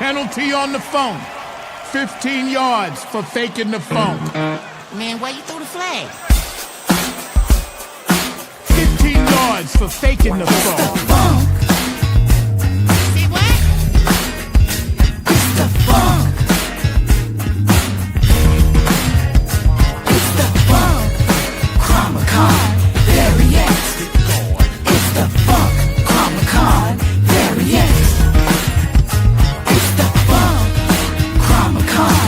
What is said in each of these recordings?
Penalty on the phone. 15 yards for faking the funk. Man, why you throw the flag? 15 yards for faking the funk. See what? It's the funk. It's the funk. Chromacon, variants. It's the funk. Chromacon, variants. It's the funk. Chromacon,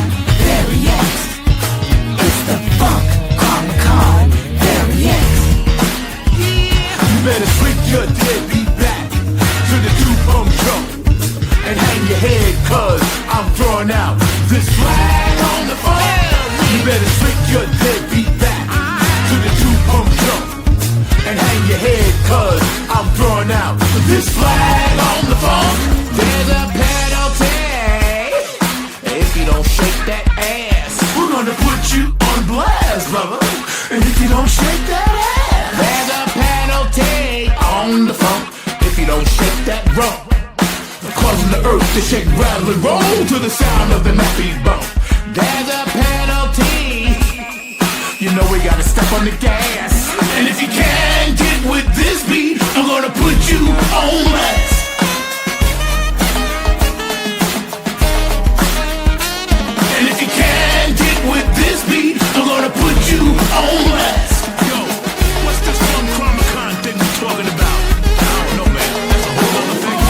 variants. It's the funk. Chromacon, variants. You better sleep your deadbeat back to the two-pump drum and hang your head, cause I'm throwing out this flag on the phone. You better sleep your deadbeat back to the two-pump drum and hang your head, cause I'm throwing out this flag on the phone. There's a penalty if you don't shake that ass. We're gonna put you on blast, brother, and if you don't shake that ass, There's a penalty on the funk if you don't shake that rump. causing the earth to shake, rattle, and roll to the sound of the nappy bump. There's a penalty. You know we gotta step on the gas. And if you can't get with this beat, I'm gonna put you on blast. And if you can't get with this beat, I'm gonna put you on blast. Yo, what's this funk Chromacon thing you talking about? I don't know, man. That's a whole other thing.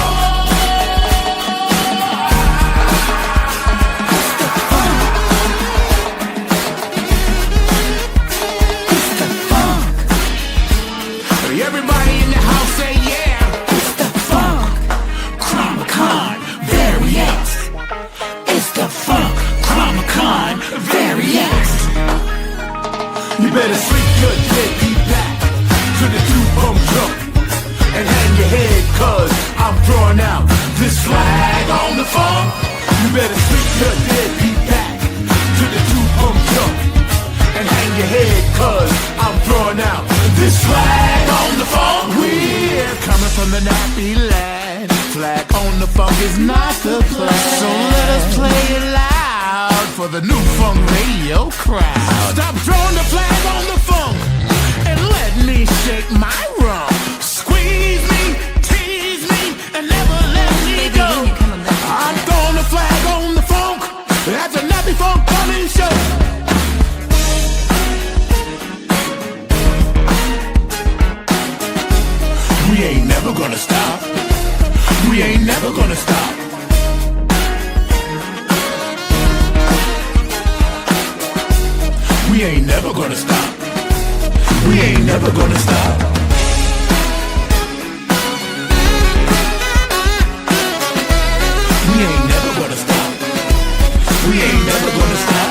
Everybody in the house say yeah. It's the funk. Chromacon, variants. It's the funk. Chromacon, variants. You better sleep your deadbeat back to the two-pump drum and hang your head, cause I'm throwing out this flag on the phone. You better sleep your deadbeat back to the two-pump drum and hang your head, cause I'm throwing out this flag on the phone. We're coming from the nappy land. Flag on the funk is not the plan. So let us play it loud for the new funk radio crowd. Stop throwing the flag on the funk and let me shake my rump. Squeeze me, tease me, and never let me go. I'm throwing the flag on the funk. That's a nappy funk coming show. We ain't never gonna stop. We ain't never gonna stop. We ain't never gonna stop. We ain't never gonna stop. We ain't never gonna stop. We ain't never gonna stop.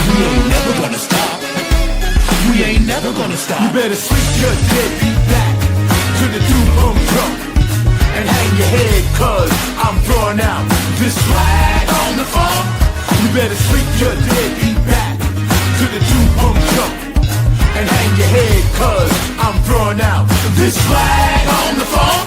We ain't never gonna stop. We ain't never gonna stop. You better sleep your deadbeat back to the two-pump drum and hang your head, cause I'm throwing out this flag on the phone. You better sleep your deadbeat back to the two-pump drum and hang your head, cause I'm throwing out this flag on the phone.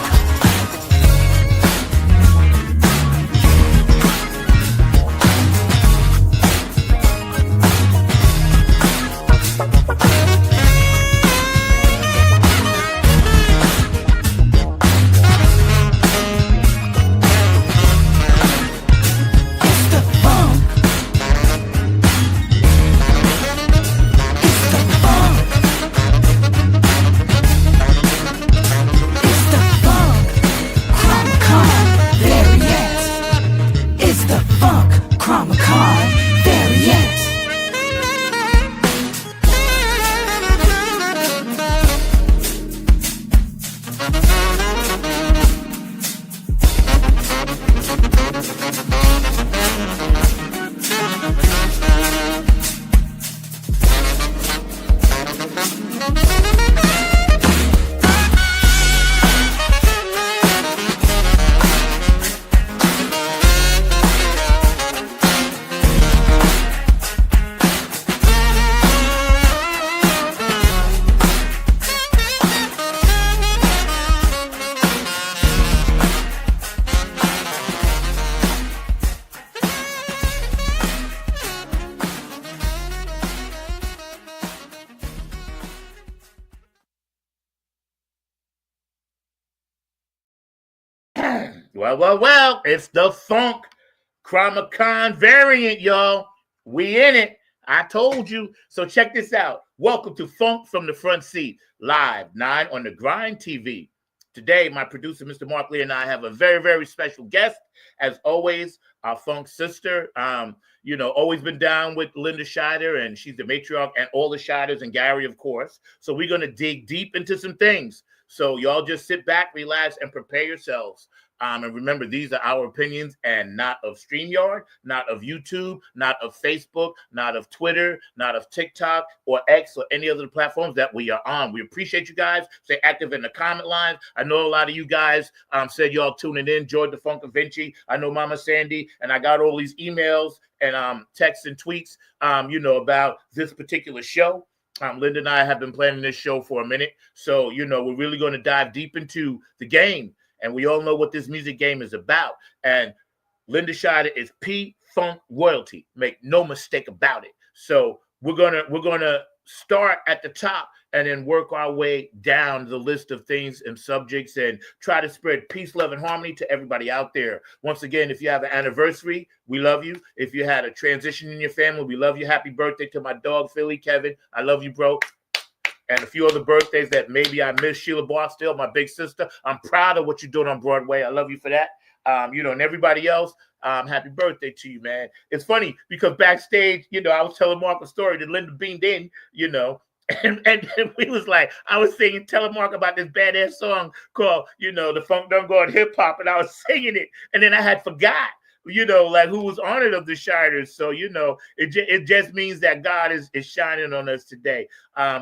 It's the funk. It's the funk. Well, it's the funk Chromacon variant, y'all. We in it. I told you. So check this out. Welcome to Funk from the Front Seat, live 9 on the Grind TV. Today, my producer, Mr. Mark Lee, and I have a very, very special guest. As always, our funk sister. Always been down with Linda Shider, and she's the matriarch, and all the Shiders, and Gary, of course. So we're going to dig deep into some things. So y'all just sit back, relax, and prepare yourselves. And remember, these are our opinions and not of StreamYard, not of YouTube, not of Facebook, not of Twitter, not of TikTok or X or any other platforms that we are on. We appreciate you guys. Stay active in the comment lines. I know a lot of you guys said y'all tuning in, enjoyed the Funk of Vinci. I know Mama Sandy, and I got all these emails and texts and tweets, about this particular show. Linda and I have been planning this show for a minute. So, we're really going to dive deep into the game. And we all know what this music game is about. And Linda Shider is P-Funk royalty. Make no mistake about it. So we're gonna start at the top and then work our way down the list of things and subjects and try to spread peace, love, and harmony to everybody out there. Once again, if you have an anniversary, we love you. If you had a transition in your family, we love you. Happy birthday to my dog, Philly, Kevin. I love you, bro. And a few other birthdays that maybe I missed. Sheila Barstow, my big sister. I'm proud of what you're doing on Broadway. I love you for that. And everybody else, happy birthday to you, man. It's funny because backstage, I was telling Mark a story that Linda beamed in, and we was like, I was telling Mark about this badass song called, The Funk Done Gone Hip Hop, and I was singing it, and then I had forgot. Who was honored of the Shiders. So, it just means that God is shining on us today.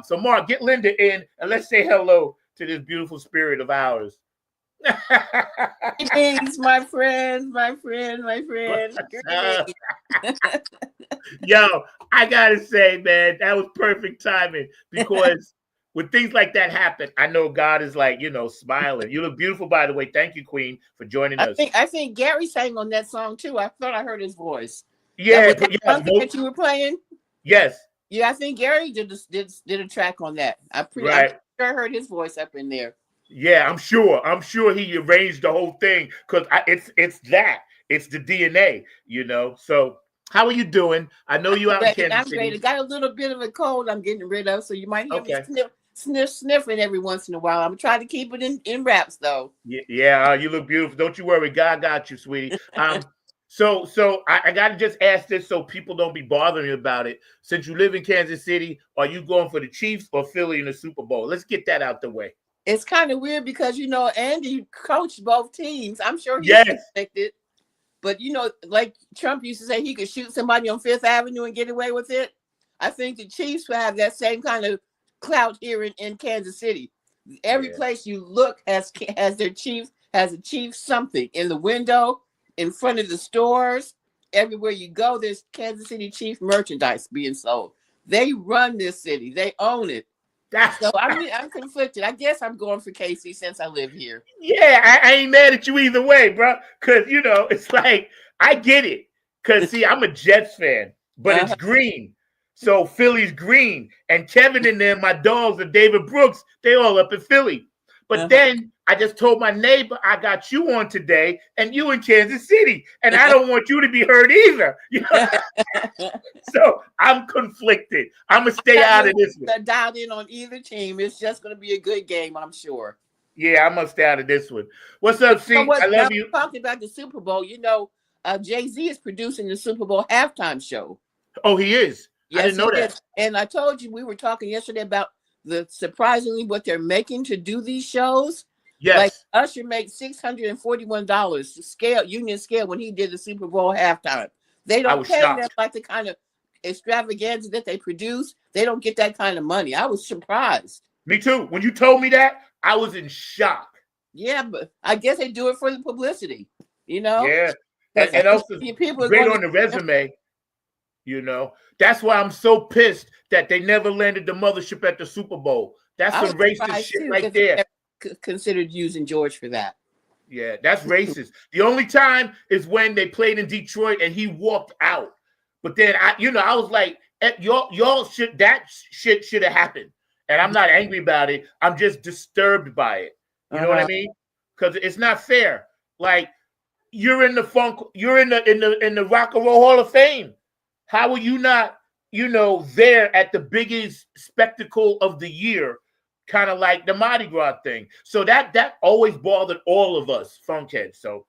So, Mark, get Linda in and let's say hello to this beautiful spirit of ours. Greetings, my friend. Yo, I got to say, man, that was perfect timing because when things like that happen, I know God is like, smiling. You look beautiful, by the way. Thank you, Queen, for joining us. I think Gary sang on that song too. I thought I heard his voice. Yeah, that you were playing. Yes. Yeah, I think Gary did a track on that. I'm sure I heard his voice up in there. Yeah, I'm sure he arranged the whole thing because it's the DNA, So how are you doing? I know you out in Kansas City. I'm great. I got a little bit of a cold I'm getting rid of, so you might hear me sniffing every once in a while. I'm trying to keep it in wraps, though. Yeah, you look beautiful. Don't you worry. God got you, sweetie. So I got to just ask this so people don't be bothering you about it. Since you live in Kansas City, are you going for the Chiefs or Philly in the Super Bowl? Let's get that out the way. It's kind of weird because, Andy coached both teams. I'm sure he's expected. But, like Trump used to say, he could shoot somebody on Fifth Avenue and get away with it. I think the Chiefs will have that same kind of clout here in Kansas City. Every place you look has a chief something in the window, in front of the stores. Everywhere you go, there's Kansas City Chief merchandise being sold. They run this city. They own it. So I'm conflicted. I guess I'm going for KC since I live here. Yeah, I ain't mad at you either way, bro. Because, it's like, I get it. Because, see, I'm a Jets fan, but it's green. So Philly's green. And Kevin and them, my dogs, and David Brooks, they all up in Philly. But then I just told my neighbor, I got you on today, and you in Kansas City. And I don't want you to be hurt either. So I'm conflicted. I'm going to stay out of this one. Dialed in on either team. It's just going to be a good game, I'm sure. Yeah, I'm going to stay out of this one. What's up, C? I love you. Talking about the Super Bowl, Jay-Z is producing the Super Bowl halftime show. Oh, he is? Yes, I didn't know that. And I told you, we were talking yesterday about surprisingly what they're making to do these shows. Yes. Like Usher made $641 union scale when he did the Super Bowl halftime. They don't pay them like the kind of extravaganza that they produce. They don't get that kind of money. I was surprised. Me too. When you told me that, I was in shock. Yeah, but I guess they do it for the publicity, Yeah. And also people great on the resume. That's why I'm so pissed that they never landed the mothership at the Super Bowl. That's some racist shit right there. Considered using George for that. Yeah, that's racist. The only time is when they played in Detroit and he walked out. But then I was like, y'all should have happened. And I'm not angry about it. I'm just disturbed by it. You know what I mean? Because it's not fair. Like you're in the funk, you're in the Rock and Roll Hall of Fame. How are you not, there at the biggest spectacle of the year, kind of like the Mardi Gras thing? So that always bothered all of us funkheads. So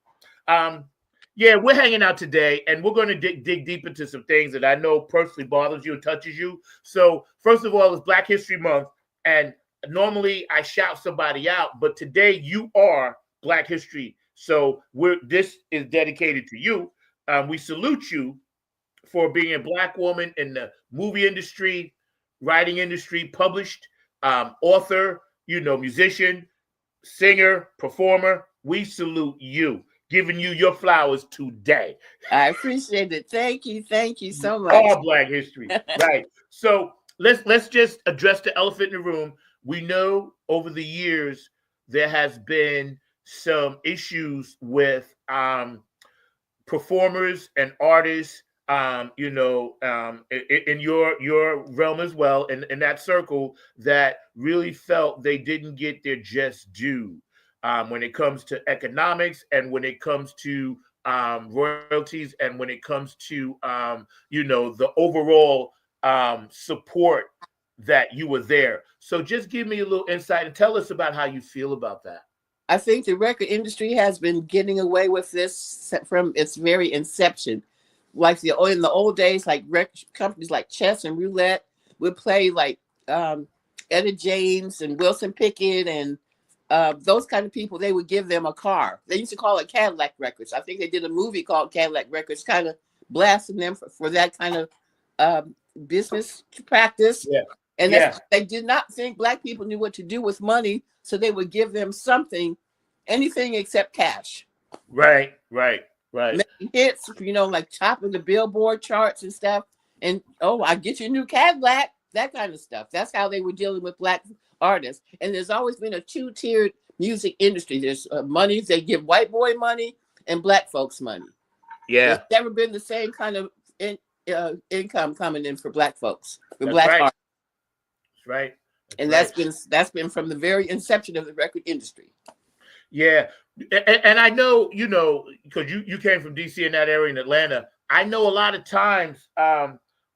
yeah, we're hanging out today, and we're going to dig deep into some things that I know personally bothers you and touches you. So first of all, it's Black History Month, and normally I shout somebody out, but today you are Black History. So this is dedicated to you. We salute you for being a Black woman in the movie industry, writing industry, published, author, musician, singer, performer. We salute you, giving you your flowers today. I appreciate it. Thank you so much. All Black history, right? So let's just address the elephant in the room. We know over the years there has been some issues with performers and artists, in your realm as well, in that circle, that really felt they didn't get their just due when it comes to economics, and when it comes to royalties, and when it comes to the overall support that you were there. So just give me a little insight and tell us about how you feel about that. I think the record industry has been getting away with this from its very inception. Like in the old days, like record companies like Chess and Roulette would play like Etta James and Wilson Pickett and those kind of people. They would give them a car. They used to call it Cadillac Records. I think they did a movie called Cadillac Records, kind of blasting them for that kind of business practice. Yeah. And they did not think Black people knew what to do with money, so they would give them something, anything except cash. Right. Making hits, like topping the Billboard charts and stuff. And I get you a new Cadillac, that kind of stuff. That's how they were dealing with Black artists. And there's always been a two-tiered music industry. There's money, they give white boy money and Black folks money. Yeah. There's never been the same kind of income coming in for Black folks, for That's Black right. artists. Right. And that's been from the very inception of the record industry. Yeah. And I know, because you came from DC in that area in Atlanta, I know a lot of times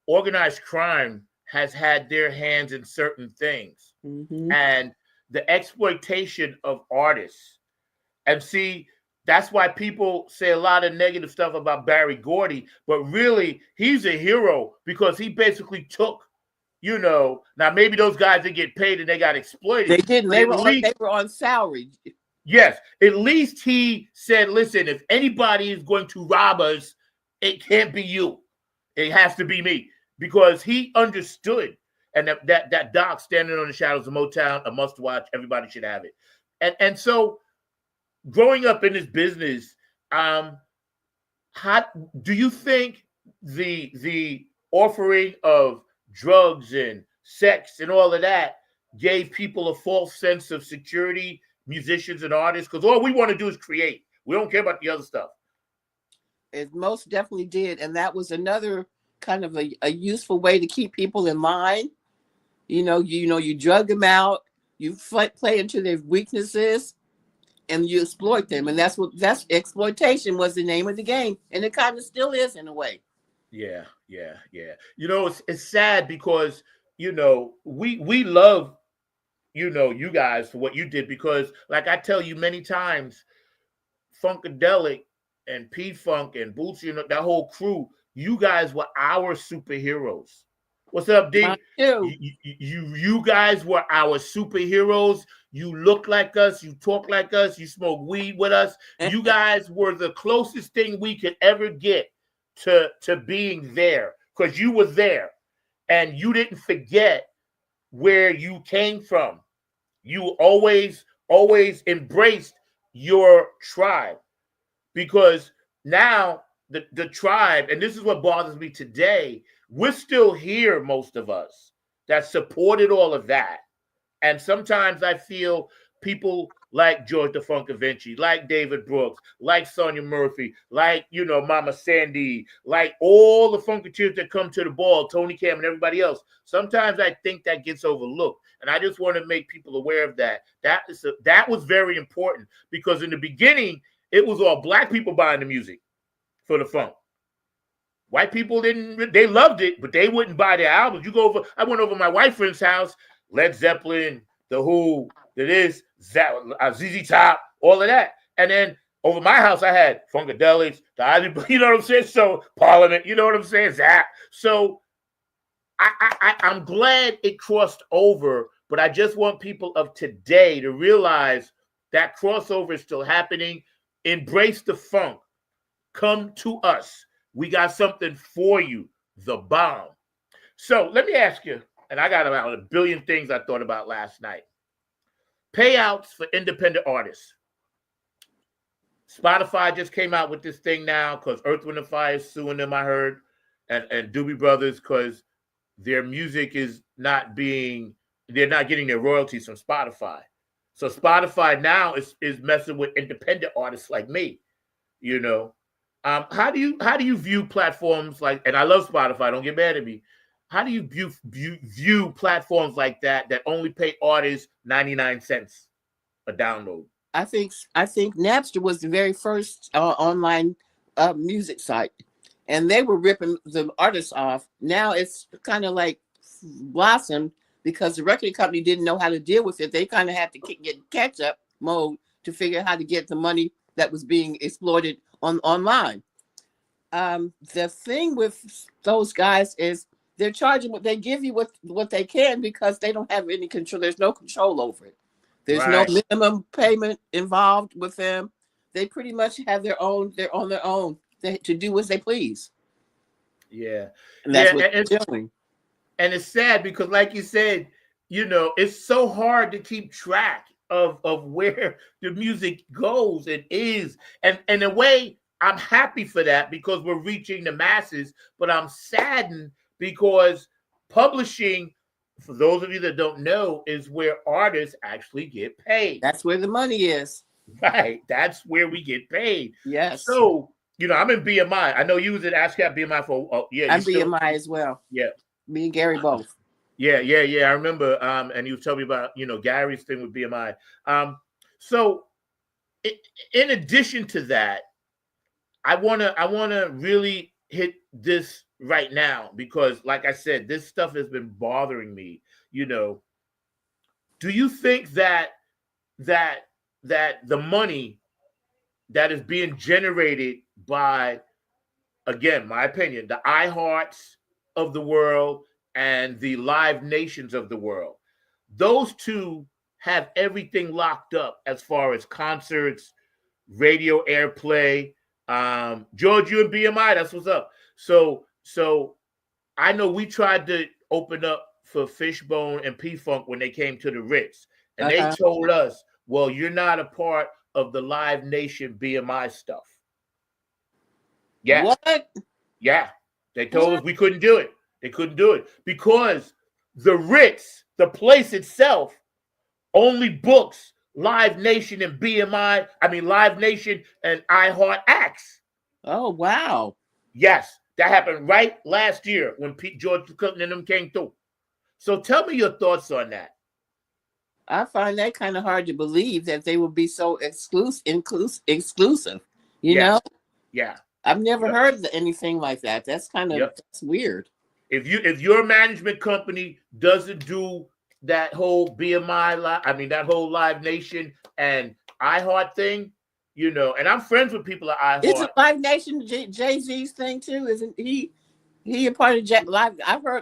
organized crime has had their hands in certain things. Mm-hmm. And the exploitation of artists. And see, that's why people say a lot of negative stuff about Barry Gordy, but really he's a hero because he basically took, now maybe those guys didn't get paid and they got exploited. They didn't. They were on salary. Yes. At least he said, listen, if anybody is going to rob us, it can't be you. It has to be me. Because he understood. And that doc, Standing on the Shadows of Motown, a must watch. Everybody should have it. And so growing up in this business, how do you think the offering of drugs and sex and all of that gave people a false sense of security, musicians and artists? Because all we want to do is create. We don't care about the other stuff. It most definitely did. And that was another kind of a useful way to keep people in line. You drug them out, you play into their weaknesses, and you exploit them. And that's exploitation was the name of the game. And it kind of still is in a way. Yeah. It's sad because, we love, you guys for what you did, because like I tell you many times, Funkadelic and P-Funk and Bootsy and that whole crew, you guys were our superheroes. What's up, D? You guys were our superheroes. You look like us. You talk like us. You smoke weed with us. You guys were the closest thing we could ever get to being there, because you were there and you didn't forget where you came from. You always embraced your tribe, because now the tribe, and this is what bothers me today, we're still here, most of us, that supported all of that. And sometimes I feel people like George the Funk Vinci, like David Brooks, like Sonia Murphy, like, Mama Sandy, like all the Funketeers that come to the ball, Tony Cam and everybody else. Sometimes I think that gets overlooked. And I just want to make people aware of that. That was very important, because in the beginning, it was all black people buying the music for the funk. White people didn't, they loved it, but they wouldn't buy their albums. I went over to my white friend's house, Led Zeppelin, The Who, ZZ Top, all of that. And then over my house, I had Funkadelics, the Ivy, you know what I'm saying? So Parliament, you know what I'm saying? Zap. So I'm glad it crossed over, but I just want people of today to realize that crossover is still happening. Embrace the funk. Come to us. We got something for you, the bomb. So let me ask you, and I got about a billion things I thought about last night. Payouts for independent artists. Spotify just came out with this thing now because Earth, Wind & Fire is suing them, I heard, and Doobie Brothers because their music is not being, they're not getting their royalties from Spotify. So Spotify now is messing with independent artists like me, you know. How do you view platforms like, and I love Spotify, don't get mad at me. How do you view platforms like that only pay artists 99 cents a download? I think Napster was the very first online music site, and they were ripping the artists off. Now it's kind of like blossomed because the record company didn't know how to deal with it. They kind of had to get catch up mode to figure out how to get the money that was being exploited online. The thing with those guys is they're charging what they give you what they can because they don't have any control. There's no control over it. There's no minimum payment involved with them. They pretty much have their own to do as they please. Yeah. And that's what they're doing. And it's sad because, like you said, you know, it's so hard to keep track of where the music goes and is. And in a way, I'm happy for that because we're reaching the masses, but I'm saddened because publishing, for those of you that don't know, is where artists actually get paid. That's where the money is. Right. That's where we get paid. Yes. So, you know, I'm in BMI. I know you was at ASCAP BMI for, yeah. I'm BMI as well. Yeah. Me and Gary both. Yeah. I remember, and you told me about, you know, Gary's thing with BMI. So in addition to that, I wanna really hit this right now because, like I said, this stuff has been bothering me. You know, do you think that the money that is being generated by, again, my opinion, the iHearts of the world and the Live Nations of the world, those two have everything locked up as far as concerts, radio airplay. George, you and BMI, that's what's up. So I know we tried to open up for Fishbone and P-Funk when they came to the Ritz, and they told us, well, you're not a part of the Live Nation BMI stuff. Yeah. What? Yeah. They told us we couldn't do it. They couldn't do it because the Ritz, the place itself, only books Live Nation and BMI, Live Nation and iHeart acts. Oh, wow. Yes, that happened right last year when George Clinton and them came through. So tell me your thoughts on that. I find that kind of hard to believe that they would be so exclusive, you know? Yeah. I've never heard of anything like that. That's kind of that's weird. If your management company doesn't do that whole BMI, that whole Live Nation and iHeart thing, you know, and I'm friends with people at iHeart. It's a Live Nation Jay-Z's thing too, isn't he? He a part of Live.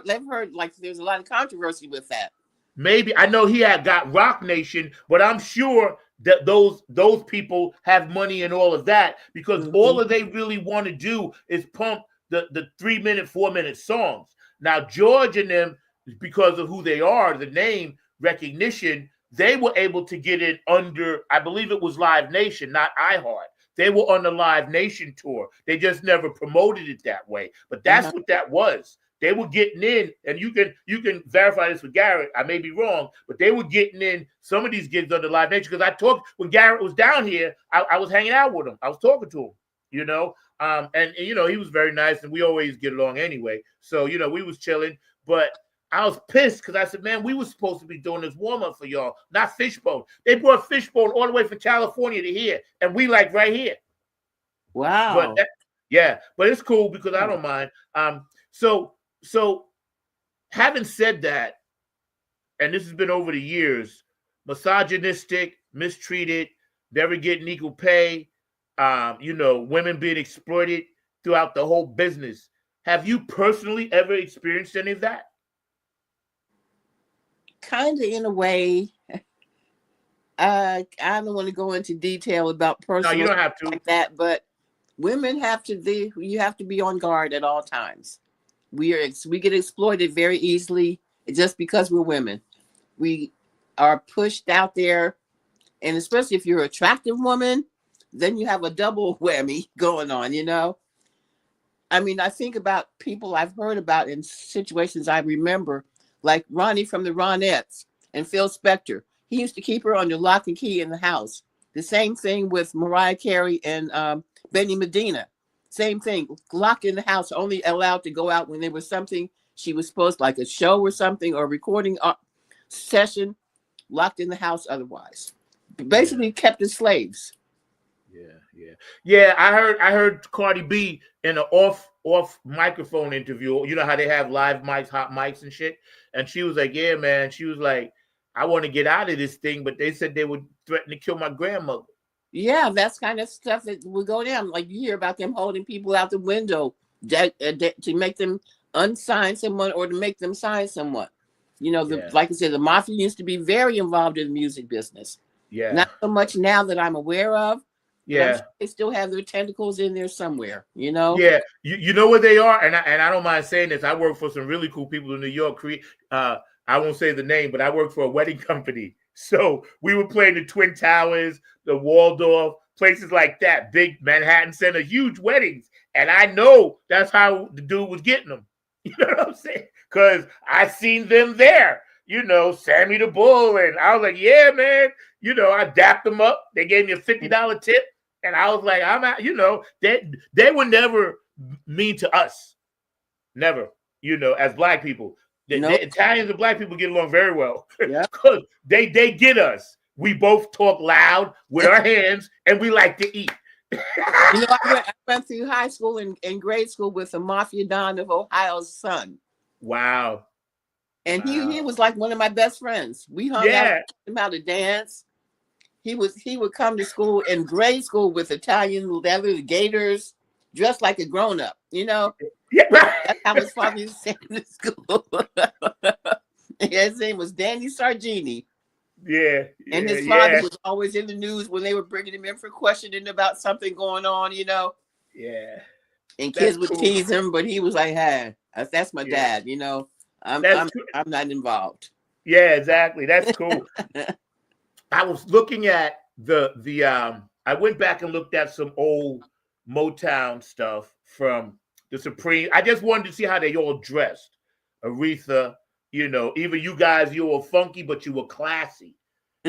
They've heard like there's a lot of controversy with that. Maybe I know he had got Rock Nation, but I'm sure that those people have money and all of that because all that they really want to do is pump the 3-minute, 4-minute songs. Now George and them, because of who they are, the name recognition, they were able to get it under, I believe it was Live Nation, not iHeart. They were on the Live Nation tour. They just never promoted it that way. But that's what that was. They were getting in, and you can verify this with Garrett. I may be wrong, but they were getting in some of these gigs under Live Nation because I talked when Garrett was down here. I was hanging out with him. I was talking to him, you know, and you know he was very nice, and we always get along anyway. So you know we was chilling, but I was pissed because I said, man, we were supposed to be doing this warm-up for y'all, not Fishbone. They brought Fishbone all the way from California to here, and we like right here. Wow. But but it's cool because I don't mind. So having said that, and this has been over the years, misogynistic, mistreated, never getting equal pay, women being exploited throughout the whole business. Have you personally ever experienced any of that? Kind of, in a way. I don't want to go into detail about personal. No, you don't have to. Like that, but women you have to be on guard at all times. We get exploited very easily just because we're women. We are pushed out there, and especially if you're an attractive woman, then you have a double whammy going on, I mean, I think about people I've heard about in situations I remember, like Ronnie from the Ronettes and Phil Spector. He used to keep her under lock and key in the house. The same thing with Mariah Carey and Benny Medina. Same thing, locked in the house, only allowed to go out when there was something she was supposed, like a show or something, or recording session, locked in the house otherwise. Basically kept as slaves. Yeah. I heard Cardi B in an off microphone interview. You know how they have live mics, hot mics and shit. And she was like, "Yeah, man." She was like, "I want to get out of this thing, but they said they would threaten to kill my grandmother." Yeah, that's kind of stuff that will go down. Like you hear about them holding people out the window to make them unsign someone or to make them sign someone. Like I said, the mafia used to be very involved in the music business. Yeah. Not so much now that I'm aware of. Yeah. Sure they still have their tentacles in there somewhere, Yeah. You know where they are? And I don't mind saying this. I work for some really cool people in New York. I won't say the name, but I work for a wedding company. So we were playing the Twin Towers, the Waldorf, places like that, big Manhattan Center, huge weddings. And I know that's how the dude was getting them. You know what I'm saying? Because I seen them there, Sammy the Bull. And I was like, yeah, man. I dapped them up. They gave me a $50 tip. And I was like, I'm out, they were never mean to us. Never, as black people. The Italians and black people get along very well. Yeah. Because they get us. We both talk loud with our hands and we like to eat. I went through high school and grade school with the Mafia Don of Ohio's son. Wow. And he was like one of my best friends. We hung out, him how to dance. He would come to school in grade school with Italian leather gaiters, dressed like a grown-up, Yeah, right. That's how his father used to say to school. His name was Danny Sargini. Yeah. And his father was always in the news when they were bringing him in for questioning about something going on, Yeah. And kids would tease him, but he was like, "Hey, that's my dad, I'm not involved." Yeah, exactly. That's cool. I was looking at I went back and looked at some old Motown stuff from the Supreme. I just wanted to see how they all dressed. Aretha, even you guys, you were funky, but you were classy.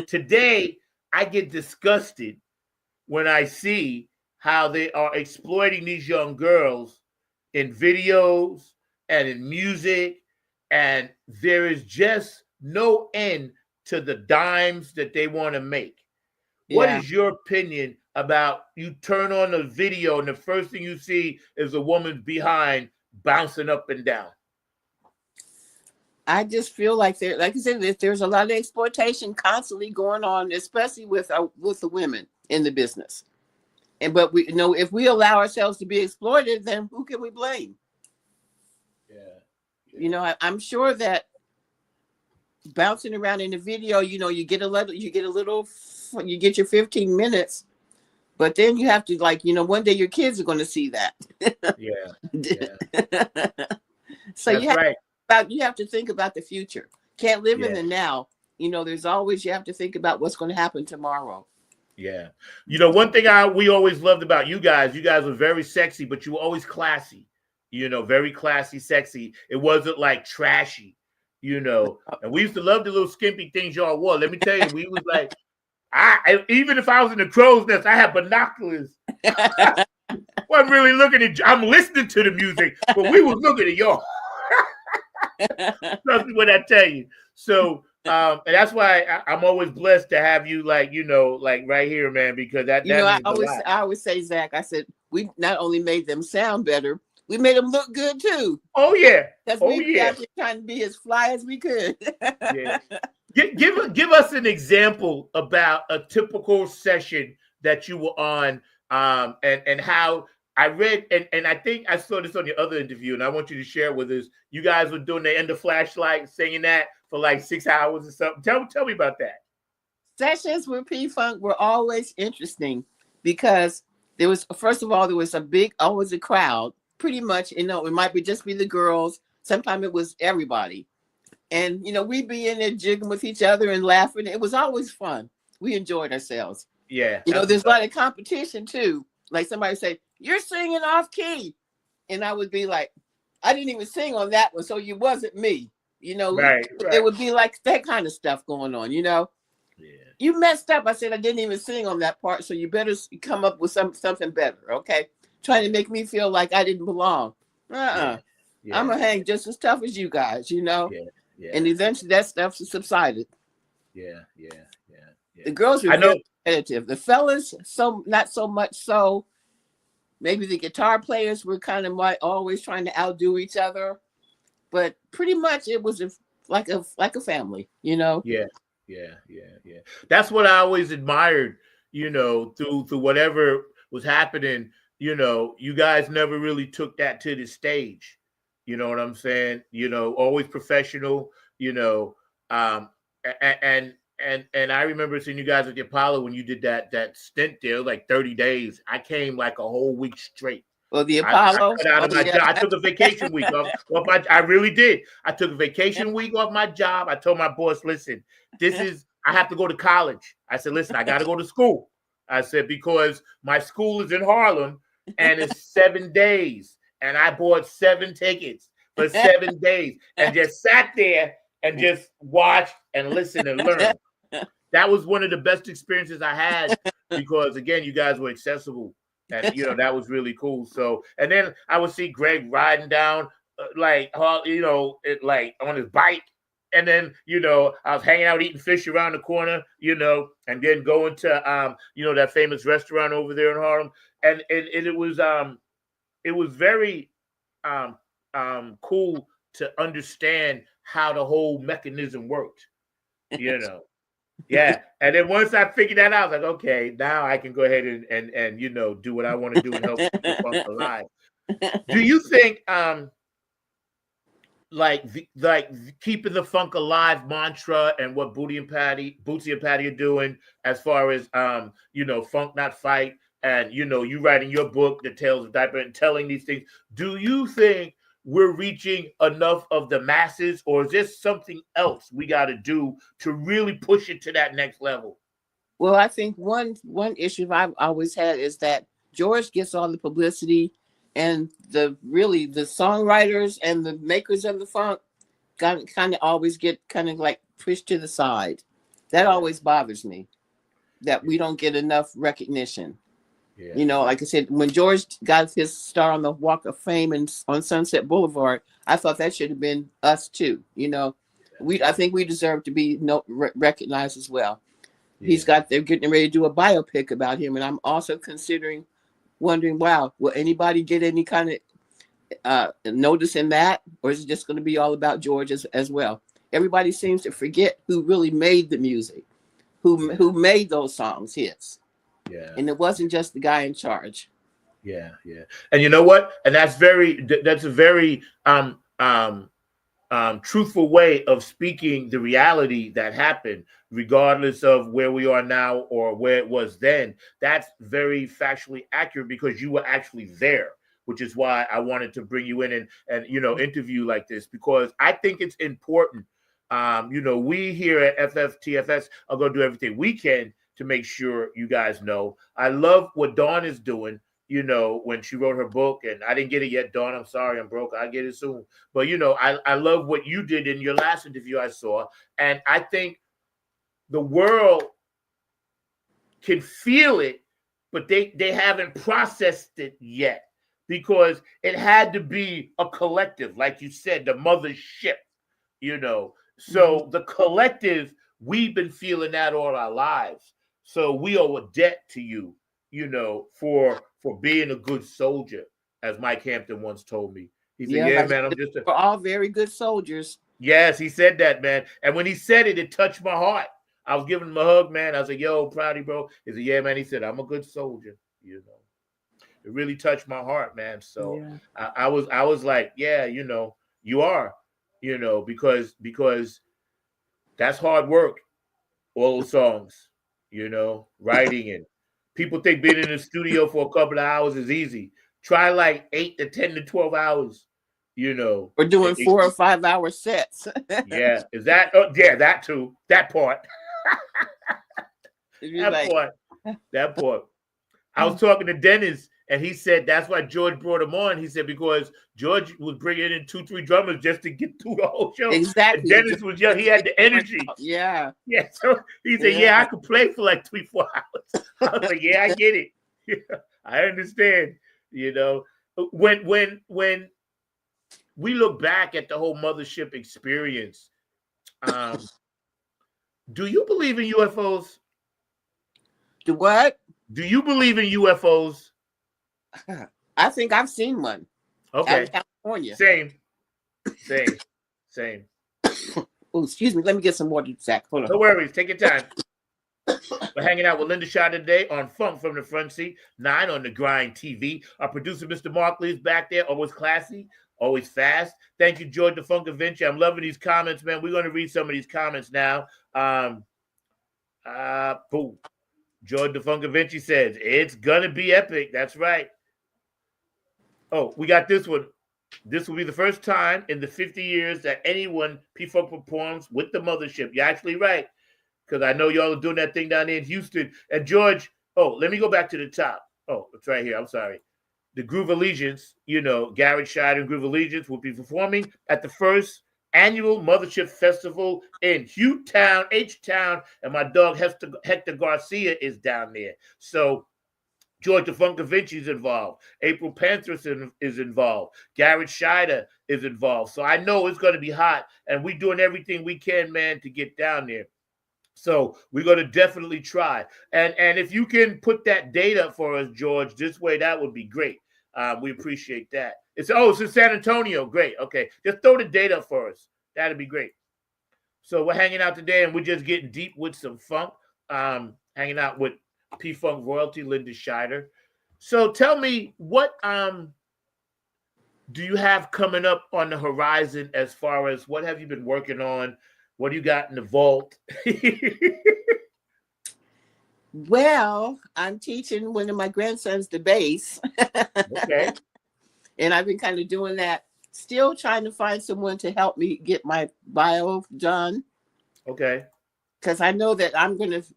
Today, I get disgusted when I see how they are exploiting these young girls in videos and in music, and there is just no end to the dimes that they want to make. Yeah. What is your opinion about you turn on a video and the first thing you see is a woman behind bouncing up and down? I just feel like like I said, there's a lot of exploitation constantly going on, especially with the women in the business. But we if we allow ourselves to be exploited, then who can we blame? Yeah. I'm sure that bouncing around in the video, you get your 15 minutes, but then you have to one day your kids are going to see that. Yeah. So that's you have to think about the future. Can't live in the now. There's always, you have to think about what's going to happen tomorrow. Yeah. One thing we always loved about you guys were very sexy, but you were always classy, very classy, sexy. It wasn't like trashy, and we used to love the little skimpy things y'all wore. Let me tell you, we was like, even if I was in the crow's nest, I had binoculars. Wasn't really looking at, I'm listening to the music, but we was looking at y'all. Trust me when I tell you. So, and that's why I'm always blessed to have you, like, like right here, man, because that You know, means a lot. I always say, Zach, I said, we not only made them sound better, we made them look good too. Oh yeah. Because Oh we yeah. got to trying to be as fly as we could. Yeah. Give us an example about a typical session that you were on, and how I read, and I think I saw this on your other interview, and I want you to share with us. You guys were doing the End of Flashlight, singing that for like 6 hours or something. Tell me about that. Sessions with P-Funk were always interesting because there was, first of all, there was always a crowd. Pretty much, it might just be the girls. Sometimes it was everybody. And, we'd be in there jigging with each other and laughing. It was always fun. We enjoyed ourselves. Yeah. There's a lot of competition too. Like somebody say, you're singing off key. And I would be like, I didn't even sing on that one. So you wasn't me. Right. It would be like that kind of stuff going on, Yeah. You messed up. I said, I didn't even sing on that part. So you better come up with something better. Okay. Trying to make me feel like I didn't belong. Yeah. I'm going to hang just as tough as you guys, Yeah. And eventually that stuff subsided. Yeah. The girls were very competitive. The fellas, not so much so. Maybe the guitar players were kind of like always trying to outdo each other. But pretty much it was like a family, Yeah. That's what I always admired, through whatever was happening. You guys never really took that to the stage. You know what I'm saying? Always professional. And I remember seeing you guys at the Apollo when you did that stint there, like 30 days. I came like a whole week straight. Well, the Apollo. I took a vacation week off I really did. I took a vacation week off my job. I told my boss, listen, I have to go to college. I said, listen, I got to go to school. I said, because my school is in Harlem and it's 7 days. And I bought 7 tickets for 7 days and just sat there and just watched and listened and learned. That was one of the best experiences I had because, again, you guys were accessible. And, that was really cool. So, and then I would see Greg riding down, like on his bike. And then, I was hanging out eating fish around the corner, and then going to, that famous restaurant over there in Harlem. And it was very cool to understand how the whole mechanism worked, Yeah. And then once I figured that out, I was like, okay, now I can go ahead and do what I want to do and help keep the funk alive. Do you think keeping the funk alive mantra and what Bootsy and Patty are doing as far as funk not fight, and you writing your book, The Tales of Diaper, and telling these things, do you think we're reaching enough of the masses, or is there something else we got to do to really push it to that next level? Well, I think one issue I've always had is that George gets all the publicity, and the songwriters and the makers of the funk kind of always get kind of like pushed to the side. That always bothers me, that we don't get enough recognition. Yeah. Like I said, when George got his star on the Walk of Fame and on Sunset Boulevard, I thought that should have been us too. I think we deserve to be recognized as well. Yeah. They're getting ready to do a biopic about him, and I'm also wondering, wow, will anybody get any kind of notice in that, or is it just going to be all about George as well? Everybody seems to forget who really made the music, who made those songs hits. Yeah. And it wasn't just the guy in charge. Yeah. And you know what? And that's a very truthful way of speaking the reality that happened, regardless of where we are now or where it was then. That's very factually accurate because you were actually there, which is why I wanted to bring you in and interview like this, because I think it's important. We here at FFTFS are going to do everything we can to make sure you guys know. I love what Dawn is doing, when she wrote her book, and I didn't get it yet, Dawn. I'm sorry, I'm broke. I'll get it soon. But, I love what you did in your last interview I saw. And I think the world can feel it, but they haven't processed it yet, because it had to be a collective, like you said, the mothership. you know. So the collective, we've been feeling that all our lives. So we owe a debt to you, you know, for being a good soldier, as Mike Hampton once told me. He said, "Yeah, man, I'm just a." We're all very good soldiers. Yes, he said that, man. And when he said it, it touched my heart. I was giving him a hug, man. I was like, "Yo, proud of you, bro." He said, "Yeah, man." He said, "I'm a good soldier," you know. It really touched my heart, man. So I was like, yeah, you know, you are, you know, because that's hard work. All those songs, you know, writing, and people think being in the studio for a couple of hours is easy. Try like 8 to 10 to 12 hours, you know. We're doing 4 or 5 hour sets. Yeah, is that? Oh, yeah, that too. That part. That part. I was talking to Dennis, and he said that's why George brought him on. He said because George was bringing in 2-3 drummers just to get through the whole show. Exactly. And Dennis was young. He had the energy. Yeah. Yeah. So he said, yeah, I could play for like 3-4 hours. I was like, yeah, I get it. Yeah, I understand. You know, when we look back at the whole mothership experience, do you believe in UFOs? Do what? Do you believe in UFOs? I think I've seen one. Okay. Out of California. Same. Oh, excuse me. Let me get some water, Zach. Hold on. No worries. Take your time. We're hanging out with Linda Shider today on Funk from the Front Seat, 9 on the Grind TV. Our producer, Mr. Markley, is back there, always classy, always fast. Thank you, George the Funk Adventure. I'm loving these comments, man. We're going to read some of these comments now. Boom. George the Funk Adventure says, it's going to be epic. That's right. Oh, we got this one. This will be the first time in the 50 years that anyone P-Funk performs with the mothership. You're actually right, because I know y'all are doing that thing down there in Houston. And George, let me go back to the top. Oh, it's right here. I'm sorry. The Groove Allegiance, you know, Garrett Shider and Groove Allegiance will be performing at the first annual Mothership Festival in Hugh-Town, H-Town, and my dog Hector Garcia is down there. So George the Funk Vinci is involved. April Pantherson is involved. Garrett Shider is involved. So I know it's going to be hot, and we're doing everything we can, man, to get down there. So we're going to definitely try. And if you can put that data for us, George, this way, that would be great. We appreciate that. It's in San Antonio. Great. Okay. Just throw the data for us. That'd be great. So we're hanging out today, and we're just getting deep with some funk. Hanging out with P-Funk royalty, Linda Shider. So tell me, what do you have coming up on the horizon as far as what have you been working on? What do you got in the vault? Well, I'm teaching one of my grandsons the bass. Okay. And I've been kind of doing that. Still trying to find someone to help me get my bio done. Okay. Because I know that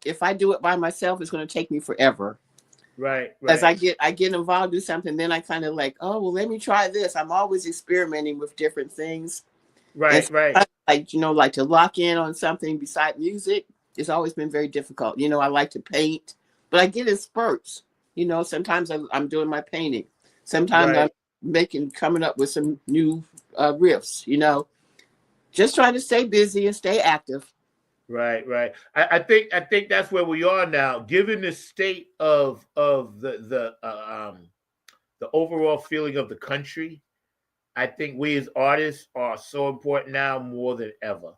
if I do it by myself, it's going to take me forever. Right. As I get involved in something, then I kind of like, oh, well, let me try this. I'm always experimenting with different things. Right. Like, like to lock in on something beside music, it's always been very difficult. I like to paint, but I get in spurts. Sometimes I'm doing my painting. Sometimes I'm coming up with some new riffs, just trying to stay busy and stay active. Right. I think that's where we are now, given the state of the overall feeling of the country. I think we as artists are so important now more than ever,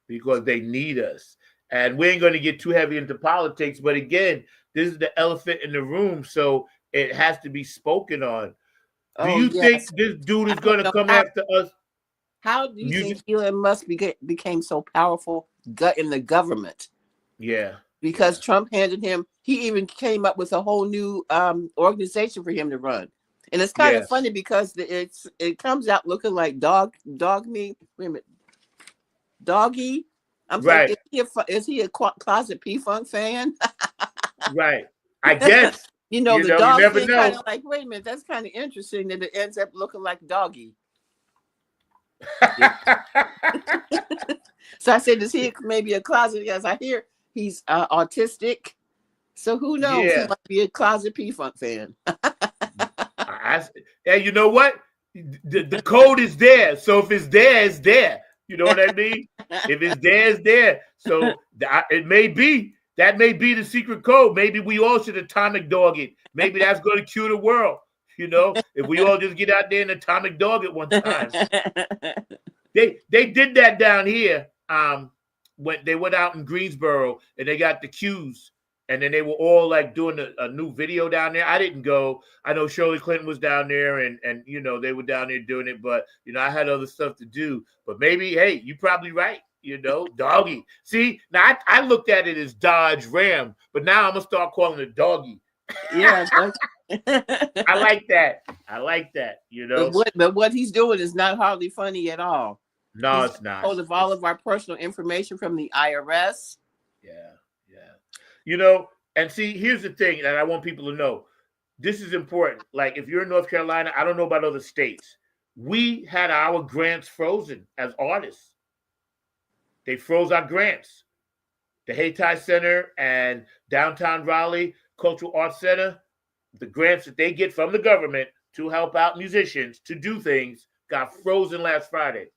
because they need us. And we ain't going to get too heavy into politics, but again, this is the elephant in the room, so it has to be spoken on. Do you think this dude is going to come after us? How do you think Elon Musk became so powerful in the government? Yeah. Because Trump handed him, he even came up with a whole new organization for him to run. And it's kind of funny because it comes out looking like dog me. Wait a minute. Doggy. I'm like, is he a closet P-Funk fan? Right. I guess. The dog thing kind of like, wait a minute, that's kind of interesting that it ends up looking like Doggy. So I said, is he maybe a closet? Yes, I hear he's autistic. So who knows? He might be a closet P-Funk fan. And you know what? The code is there. So if it's there, it's there. You know what I mean? If it's there, it's there. So it may be. That may be the secret code. Maybe we all should atomic dog it. Maybe that's going to cure the world. You know, if we all just get out there and atomic dog it one time. They did that down here. When they went out in Greensboro and they got the cues, and then they were all like doing a new video down there. I didn't go. I know Shirley Clinton was down there, and you know they were down there doing it, but you know I had other stuff to do. But maybe, hey, you're probably right. You know, doggy. See, now I looked at it as Dodge Ram, but now I'm gonna start calling it doggy. Yeah. I like that. I like that. You know, but what he's doing is not hardly funny at all. No, He's it's not. Hold of all of our personal information from the IRS. Yeah. You know, and see, here's the thing that I want people to know. This is important. Like, if you're in North Carolina, I don't know about other states. We had our grants frozen as artists. They froze our grants. The Hayti Center and Downtown Raleigh Cultural Arts Center, the grants that they get from the government to help out musicians to do things got frozen last Friday.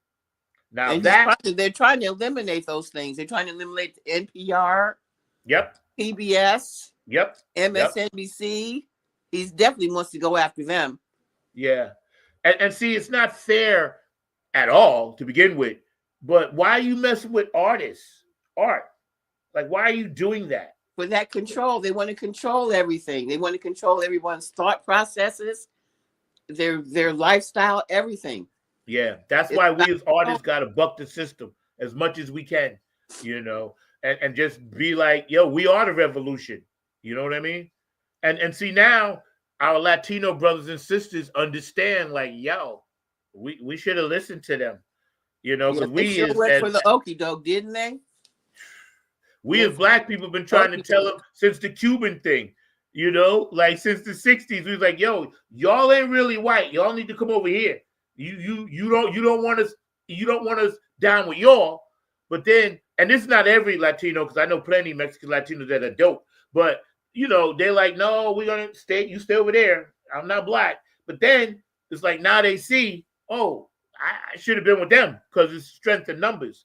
Now and they're trying to eliminate those things. They're trying to eliminate NPR. Yep. PBS. Yep. MSNBC. Yep. He definitely wants to go after them. Yeah. And see, it's not fair at all to begin with. But why are you messing with artists? Art. Like, why are you doing that? For that control. They want to control everything. They want to control everyone's thought processes, their lifestyle, everything. Yeah, that's why we as artists got to buck the system as much as we can, you know, and just be like, yo, we are the revolution. You know what I mean? And see, now our Latino brothers and sisters understand, like, yo, we should have listened to them, you know, because we went for the okie doke, didn't they? We as Black people have been trying to tell them since the Cuban thing, you know, like since the 60s. We was like, yo, y'all ain't really white. Y'all need to come over here. You don't want us down with y'all. But then, and this is not every Latino, because I know plenty of Mexican Latinos that are dope. But you know, they're like, no, we're gonna stay. You stay over there. I'm not Black. But then it's like now they see, oh, I should have been with them because it's strength in numbers.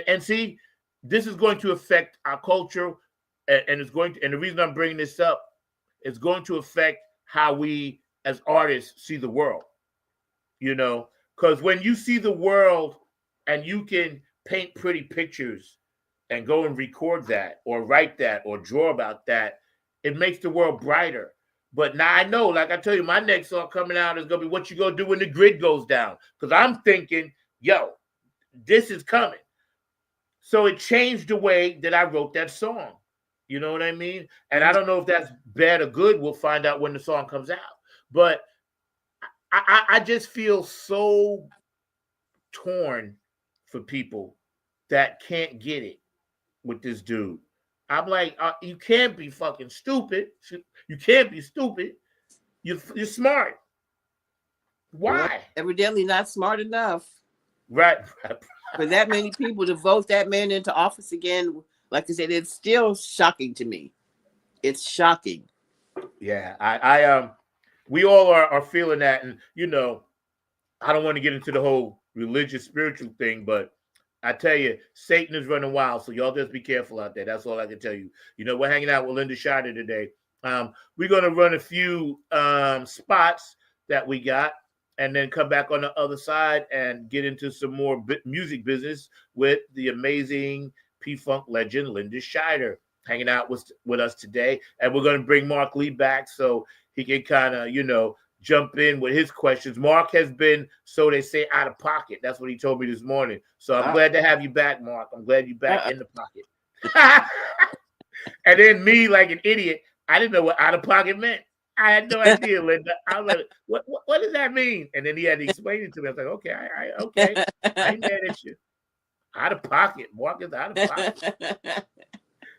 And see, this is going to affect our culture, and it's going to. And the reason I'm bringing this up is going to affect how we as artists see the world. You know, because when you see the world and you can paint pretty pictures and go and record that or write that or draw about that, it makes the world brighter. But now I know, like I tell you, my next song coming out is going to be What You Gonna Do When the Grid Goes Down. Because I'm thinking, yo, this is coming. So it changed the way that I wrote that song. You know what I mean? And I don't know if that's bad or good. We'll find out when the song comes out. But I just feel so torn for people that can't get it with this dude. I'm like, you can't be fucking stupid. You can't be stupid. You're smart. Why? Well, evidently not smart enough. Right. For that many people to vote that man into office again, like I said, it's still shocking to me. It's shocking. Yeah, we all are feeling that. And, you know, I don't want to get into the whole religious, spiritual thing, but I tell you, Satan is running wild. So y'all just be careful out there. That's all I can tell you. You know, we're hanging out with Linda SHIDER today. We're going to run a few spots that we got and then come back on the other side and get into some more music business with the amazing P-Funk legend, Linda SHIDER, hanging out with us today. And we're going to bring Mark Lee back so he can kind of, you know, jump in with his questions. Mark has been, so they say, out of pocket. That's what he told me this morning. So I'm glad to have you back, Mark. I'm glad you're back in the pocket. And then me, like an idiot, I didn't know what out of pocket meant. I had no idea, Linda. I was like, what does that mean? And then he had to explain it to me. I was like, okay, okay. I ain't mad at you. Out of pocket. Mark is out of pocket.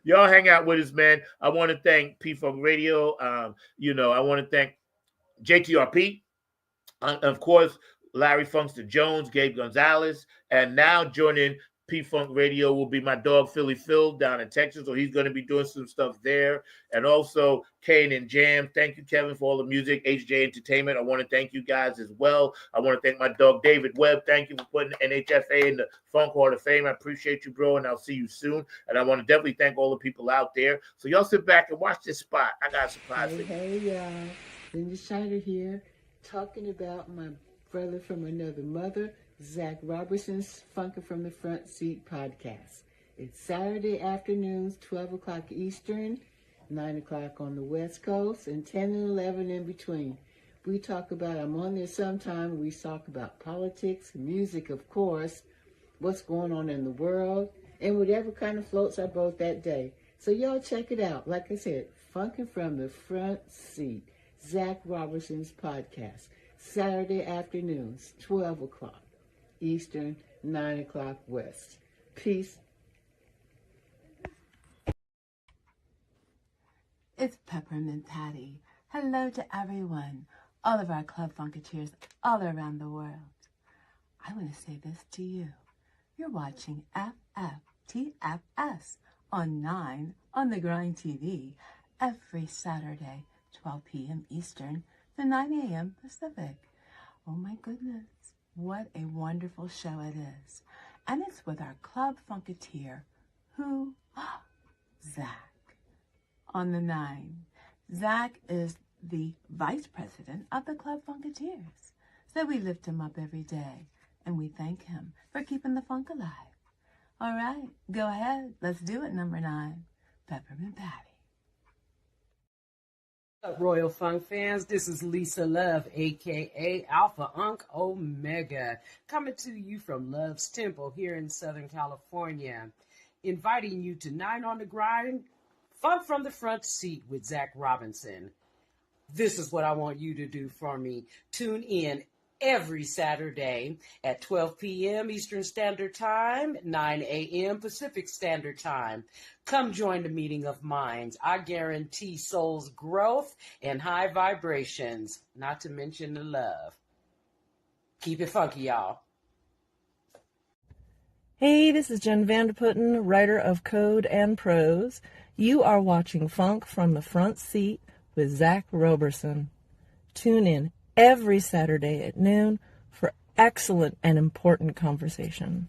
Y'all hang out with us, man. I want to thank P-Funk Radio. You know, I want to thank JTRP. Of course, Larry Funkster Jones, Gabe Gonzalez, and now joining P-Funk Radio will be my dog Philly Phil down in Texas, so he's going to be doing some stuff there. And also Kane and Jam. Thank you, Kevin, for all the music. HJ Entertainment, I want to thank you guys as well. I want to thank my dog David Webb. Thank you for putting NHFA in the Funk Hall of Fame. I appreciate you, bro, and I'll see you soon. And I want to definitely thank all the people out there. So y'all sit back and watch this spot. I got a surprise for you. Hey, y'all. Linda SHIDER here, talking about my brother from another mother, Zach Robertson's Funkin' from the Front Seat podcast. It's Saturday afternoons, 12 o'clock Eastern, 9 o'clock on the West Coast, and 10 and 11 in between. We talk about, I'm on there sometime, we talk about politics, music, of course, what's going on in the world, and whatever kind of floats our boat that day. So y'all check it out. Like I said, Funkin' from the Front Seat, Zach Robertson's podcast, Saturday afternoons, 12 o'clock Eastern, 9 o'clock West. Peace. It's Peppermint Patty. Hello to everyone, all of our Club Funketeers all around the world. I want to say this to you. You're watching FFTFS on 9 on the Grind TV every Saturday, 12 p.m. Eastern to 9 a.m. Pacific. Oh my goodness, what a wonderful show it is. And it's with our Club Funketeer, who? Zach. On the 9. Zach is the vice president of the Club Funketeers. So we lift him up every day and we thank him for keeping the funk alive. All right, go ahead. Let's do it, number 9. Peppermint Patty. What's up, Royal Funk fans? This is Lisa Love, a.k.a. Alpha Unk Omega, coming to you from Love's Temple here in Southern California, inviting you to 9 on the Grind, Funk from the Front Seat with Zach Robinson. This is what I want you to do for me. Tune in every Saturday at 12 p.m. Eastern Standard Time, 9 a.m. Pacific Standard Time. Come join the meeting of minds. I guarantee soul's growth and high vibrations, not to mention the love. Keep it funky, y'all. Hey, this is Jen Vanderputten, writer of Code and Prose. You are watching Funk from the Front Seat with Zach Roberson. Tune in every Saturday at noon for excellent and important conversation.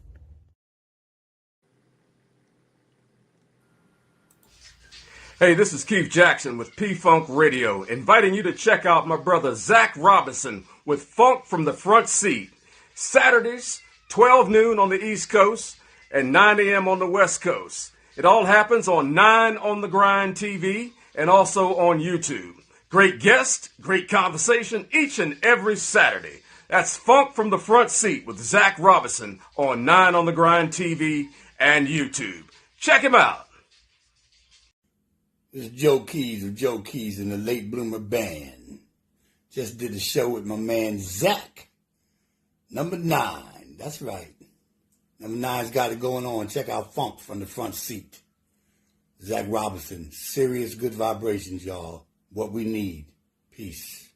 Hey, this is Keith Jackson with P-Funk Radio, inviting you to check out my brother Zach Robinson with Funk from the Front Seat. Saturdays, 12 noon on the East Coast and 9 a.m. on the West Coast. It all happens on 9 on the Grind TV and also on YouTube. Great guest, great conversation each and every Saturday. That's Funk from the Front Seat with Zach Robinson on 9 on the Grind TV and YouTube. Check him out. This is Joe Keys of Joe Keys and the Late Bloomer Band. Just did a show with my man Zach. Number 9, that's right. Number 9's got it going on. Check out Funk from the Front Seat. Zach Robinson, serious good vibrations, y'all. What we need. Peace.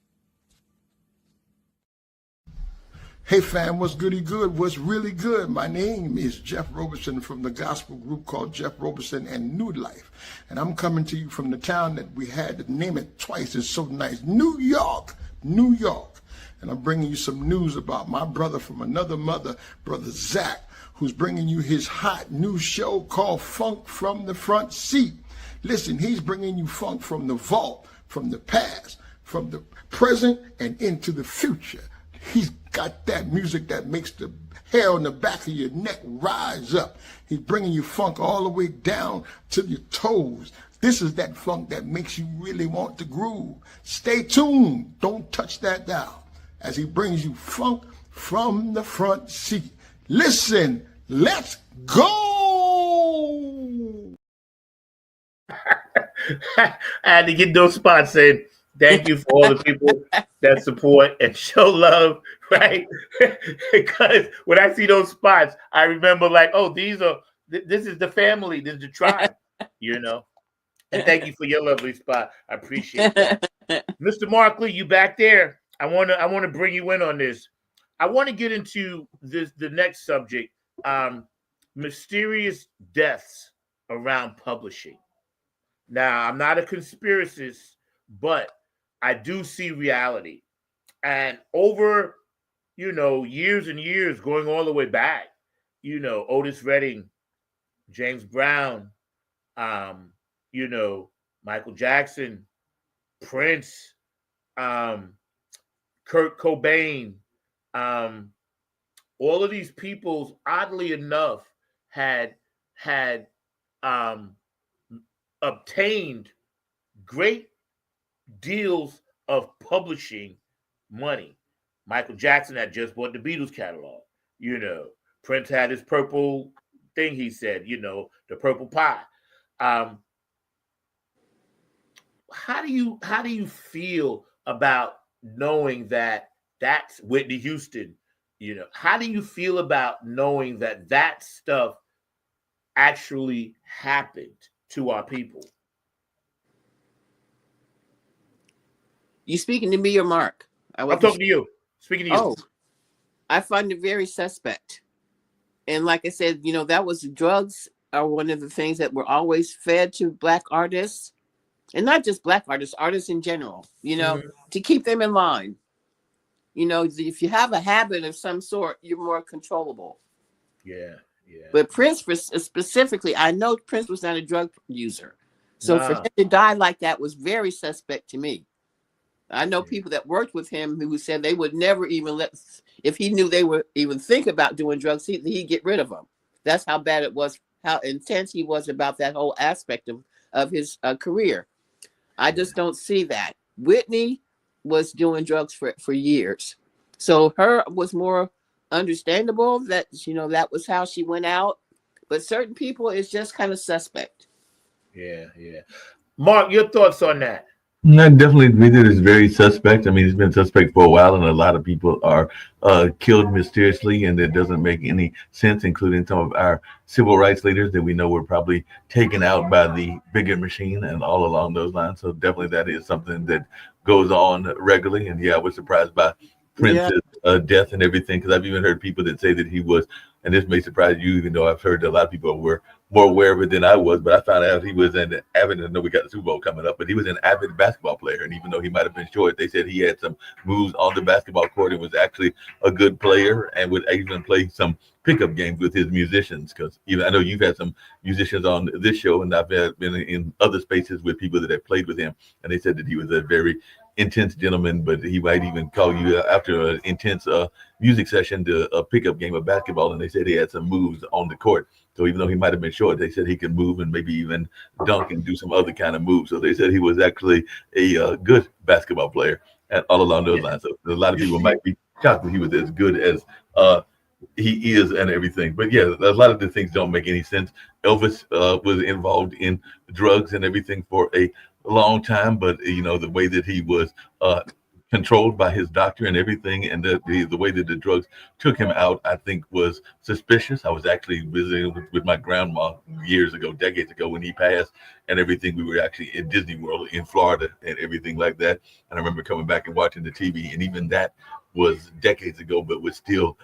Hey fam, what's goody good? What's really good? My name is Jeff Roberson from the gospel group called Jeff Roberson and New Life. And I'm coming to you from the town that we had to name it twice. It's so nice. New York, New York. And I'm bringing you some news about my brother from another mother, brother Zach, who's bringing you his hot new show called Funk from the Front Seat. Listen, he's bringing you funk from the vault, from the past, from the present, and into the future. He's got that music that makes the hair on the back of your neck rise up. He's bringing you funk all the way down to your toes. This is that funk that makes you really want to groove. Stay tuned. Don't touch that dial as he brings you funk from the front seat. Listen, let's go. I had to get those spots in. Thank you for all the people that support and show love, right? Because when I see those spots, I remember like, oh, this is the family, this is the tribe, you know? And thank you for your lovely spot. I appreciate that. Mr. Markley, you back there. I want to bring you in on this. I want to get into the next subject. Mr. mysterious deaths around publishing. Now, I'm not a conspiracist, but I do see reality. And over, years and years, going all the way back, Otis Redding, James Brown, Michael Jackson, Prince, Kurt Cobain, all of these people, oddly enough, had obtained great deals of publishing money. Michael Jackson had just bought the Beatles catalog. Prince had his purple thing. He said, the purple pie. How do you feel about knowing that that's Whitney Houston? How do you feel about knowing that stuff actually happened to our people? You speaking to me or Mark? I'm talking to you. Speaking to you. Oh, I find it very suspect. And like I said, that was drugs are one of the things that were always fed to Black artists, and not just Black artists, artists in general, to keep them in line. If you have a habit of some sort, you're more controllable. Yeah. But Prince, specifically, I know Prince was not a drug user. So for him to die like that was very suspect to me. I know people that worked with him who said they would never even if he knew they would even think about doing drugs, he'd get rid of them. That's how bad it was, how intense he was about that whole aspect of his career. I just don't see that. Whitney was doing drugs for years. So her was more understandable that, that was how she went out. But certain people, it's just kind of suspect. Yeah. Mark, your thoughts on that? I definitely agree that it's very suspect. I mean, it's been suspect for a while, and a lot of people are killed mysteriously, and it doesn't make any sense, including some of our civil rights leaders that we know were probably taken out by the bigger machine and all along those lines. So definitely that is something that goes on regularly. And yeah, I was surprised by Prince's death and everything, because I've even heard people that say that he was, and this may surprise you, even though I've heard that a lot of people were more aware of it than I was, but I found out he was an avid, I know we got the Super Bowl coming up, but he was an avid basketball player. And even though he might have been short, they said he had some moves on the basketball court and was actually a good player and would even play some pickup games with his musicians. Because even I know you've had some musicians on this show, and I've been in other spaces with people that have played with him, and they said that he was a very intense gentleman, but he might even call you after an intense music session to a pickup game of basketball, and they said he had some moves on the court. So even though he might have been short, they said he could move and maybe even dunk and do some other kind of moves. So they said he was actually a good basketball player and all along those lines. So a lot of people might be shocked that he was as good as he is and everything. But yeah, a lot of the things don't make any sense. Elvis was involved in drugs and everything for a long time, but the way that he was controlled by his doctor and everything, and the way that the drugs took him out, I think was suspicious. I was actually visiting with my grandma years ago, decades ago, when he passed and everything. We were actually in Disney World in Florida and everything like that. And I remember coming back and watching the TV, and even that was decades ago, but was still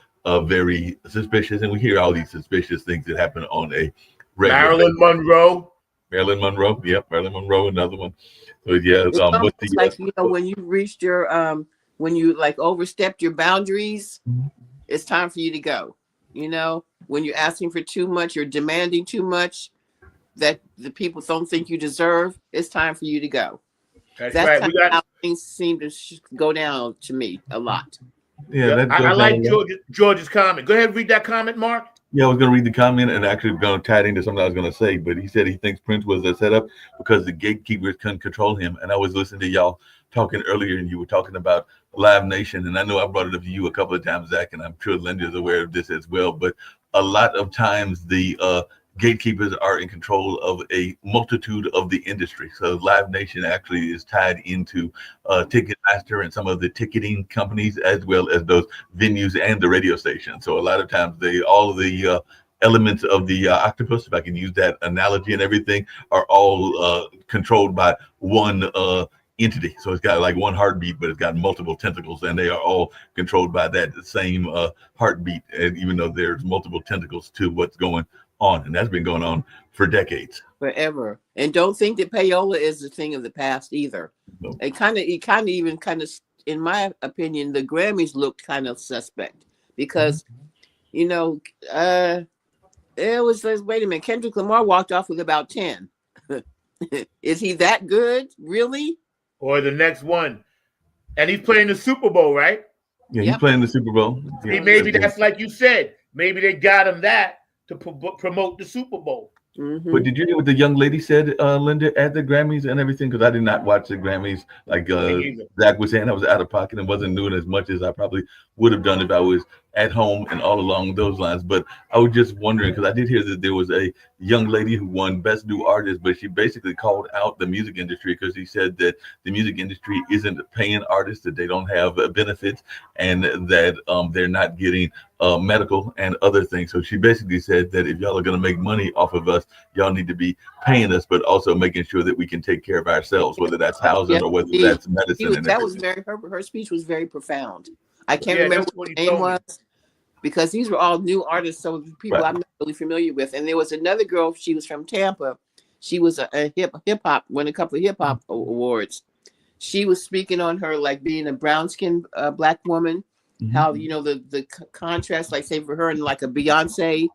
very suspicious. And we hear all these suspicious things that happen on a regular Marilyn Monroe. Marilyn Monroe, yep, Marilyn Monroe, another one. So yeah, what's the, like when you reached your when you like overstepped your boundaries, it's time for you to go. When you're asking for too much, you're demanding too much that the people don't think you deserve, it's time for you to go. That's right. How things seem to go down to me a lot. Yeah, I like George's comment. Go ahead and read that comment, Mark. Yeah, I was going to read the comment and actually going to tie it into something I was going to say, but he said he thinks Prince was a setup because the gatekeepers couldn't control him. And I was listening to y'all talking earlier, and you were talking about Live Nation, and I know I brought it up to you a couple of times, Zach, and I'm sure Linda's aware of this as well. But a lot of times the gatekeepers are in control of a multitude of the industry. So Live Nation actually is tied into Ticketmaster and some of the ticketing companies, as well as those venues and the radio station. So a lot of times all of the elements of the octopus, if I can use that analogy and everything, are all controlled by one entity. So it's got like one heartbeat, but it's got multiple tentacles, and they are all controlled by that same heartbeat. And even though there's multiple tentacles to what's going on, and that's been going on for decades. Forever. And don't think that payola is a thing of the past either. No. It kind of in my opinion, the Grammys looked kind of suspect because, you know, it was like, wait a minute, Kendrick Lamar walked off with about 10. Is he that good? Really? Or the next one. And he's playing the Super Bowl, right? Yeah, he's playing the Super Bowl. See, maybe that's like you said. Maybe they got him that to promote the Super Bowl. Mm-hmm. But did you hear what the young lady said, Linda, at the Grammys and everything? Because I did not watch the Grammys. Like Zach was saying, I was out of pocket and wasn't doing as much as I probably would have done if I was at home and all along those lines. But I was just wondering, because I did hear that there was a young lady who won Best New Artist, but she basically called out the music industry because she said that the music industry isn't paying artists, that they don't have benefits, and that they're not getting medical and other things. So she basically said that if y'all are going to make money off of us, y'all need to be paying us, but also making sure that we can take care of ourselves, whether that's housing or whether that's medicine. Her speech was very profound. I can't remember what the name was because these were all new artists, so people I'm not really familiar with. And there was another girl, she was from Tampa. She was a hip hop, won a couple of hip hop awards. She was speaking on her like being a brown skinned black woman. How, you know, the contrast, like say for her and like a Beyonce,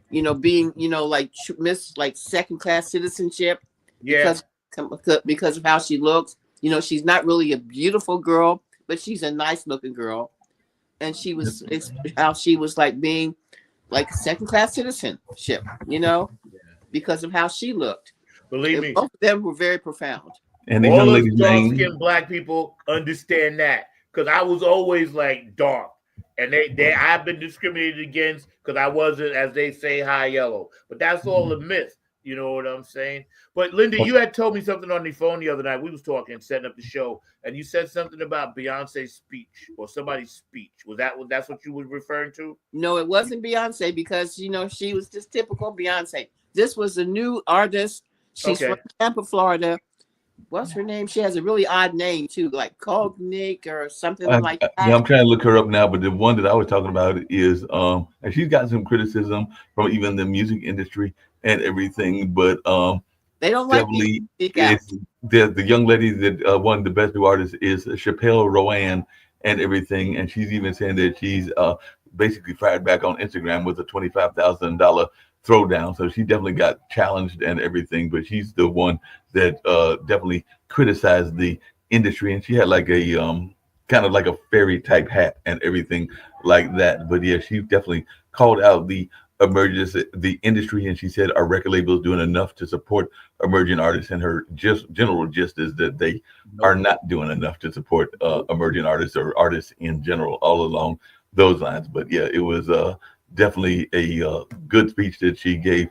you know, being, you know, like miss like second class citizenship because of how she looks. You know, she's not really a beautiful girl, but she's a nice looking girl. And she was how she was like being like second class citizenship, you know, because of how she looked. Believe me, both of them were very profound. And all of dark-skinned black people understand that. Because I was always like dark, and I've been discriminated against because I wasn't, as they say, high yellow. But that's all a myth, you know what I'm saying? But Linda, you had told me something on the phone the other night. We was talking, setting up the show, and you said something about Beyonce's speech or somebody's speech. That's what you were referring to? No, it wasn't Beyonce because you know she was just typical Beyonce. This was a new artist. She's from Tampa, Florida. What's her name? She has a really odd name too, like Cognic or something like that. Yeah, I'm trying to look her up now, but the one that I was talking about is, and she's got some criticism from even the music industry and everything, but they don't like the young lady that won the Best New Artist is Chappelle Rowan and everything, and she's even saying that she's basically fired back on Instagram with a $25,000 throwdown. So she definitely got challenged and everything, but she's the one that definitely criticized the industry, and she had like a kind of like a fairy type hat and everything like that. But yeah, she definitely called out the the industry, and she said our record label is doing enough to support emerging artists, and her general gist is that they are not doing enough to support emerging artists or artists in general all along those lines. But yeah, it was definitely a good speech that she gave.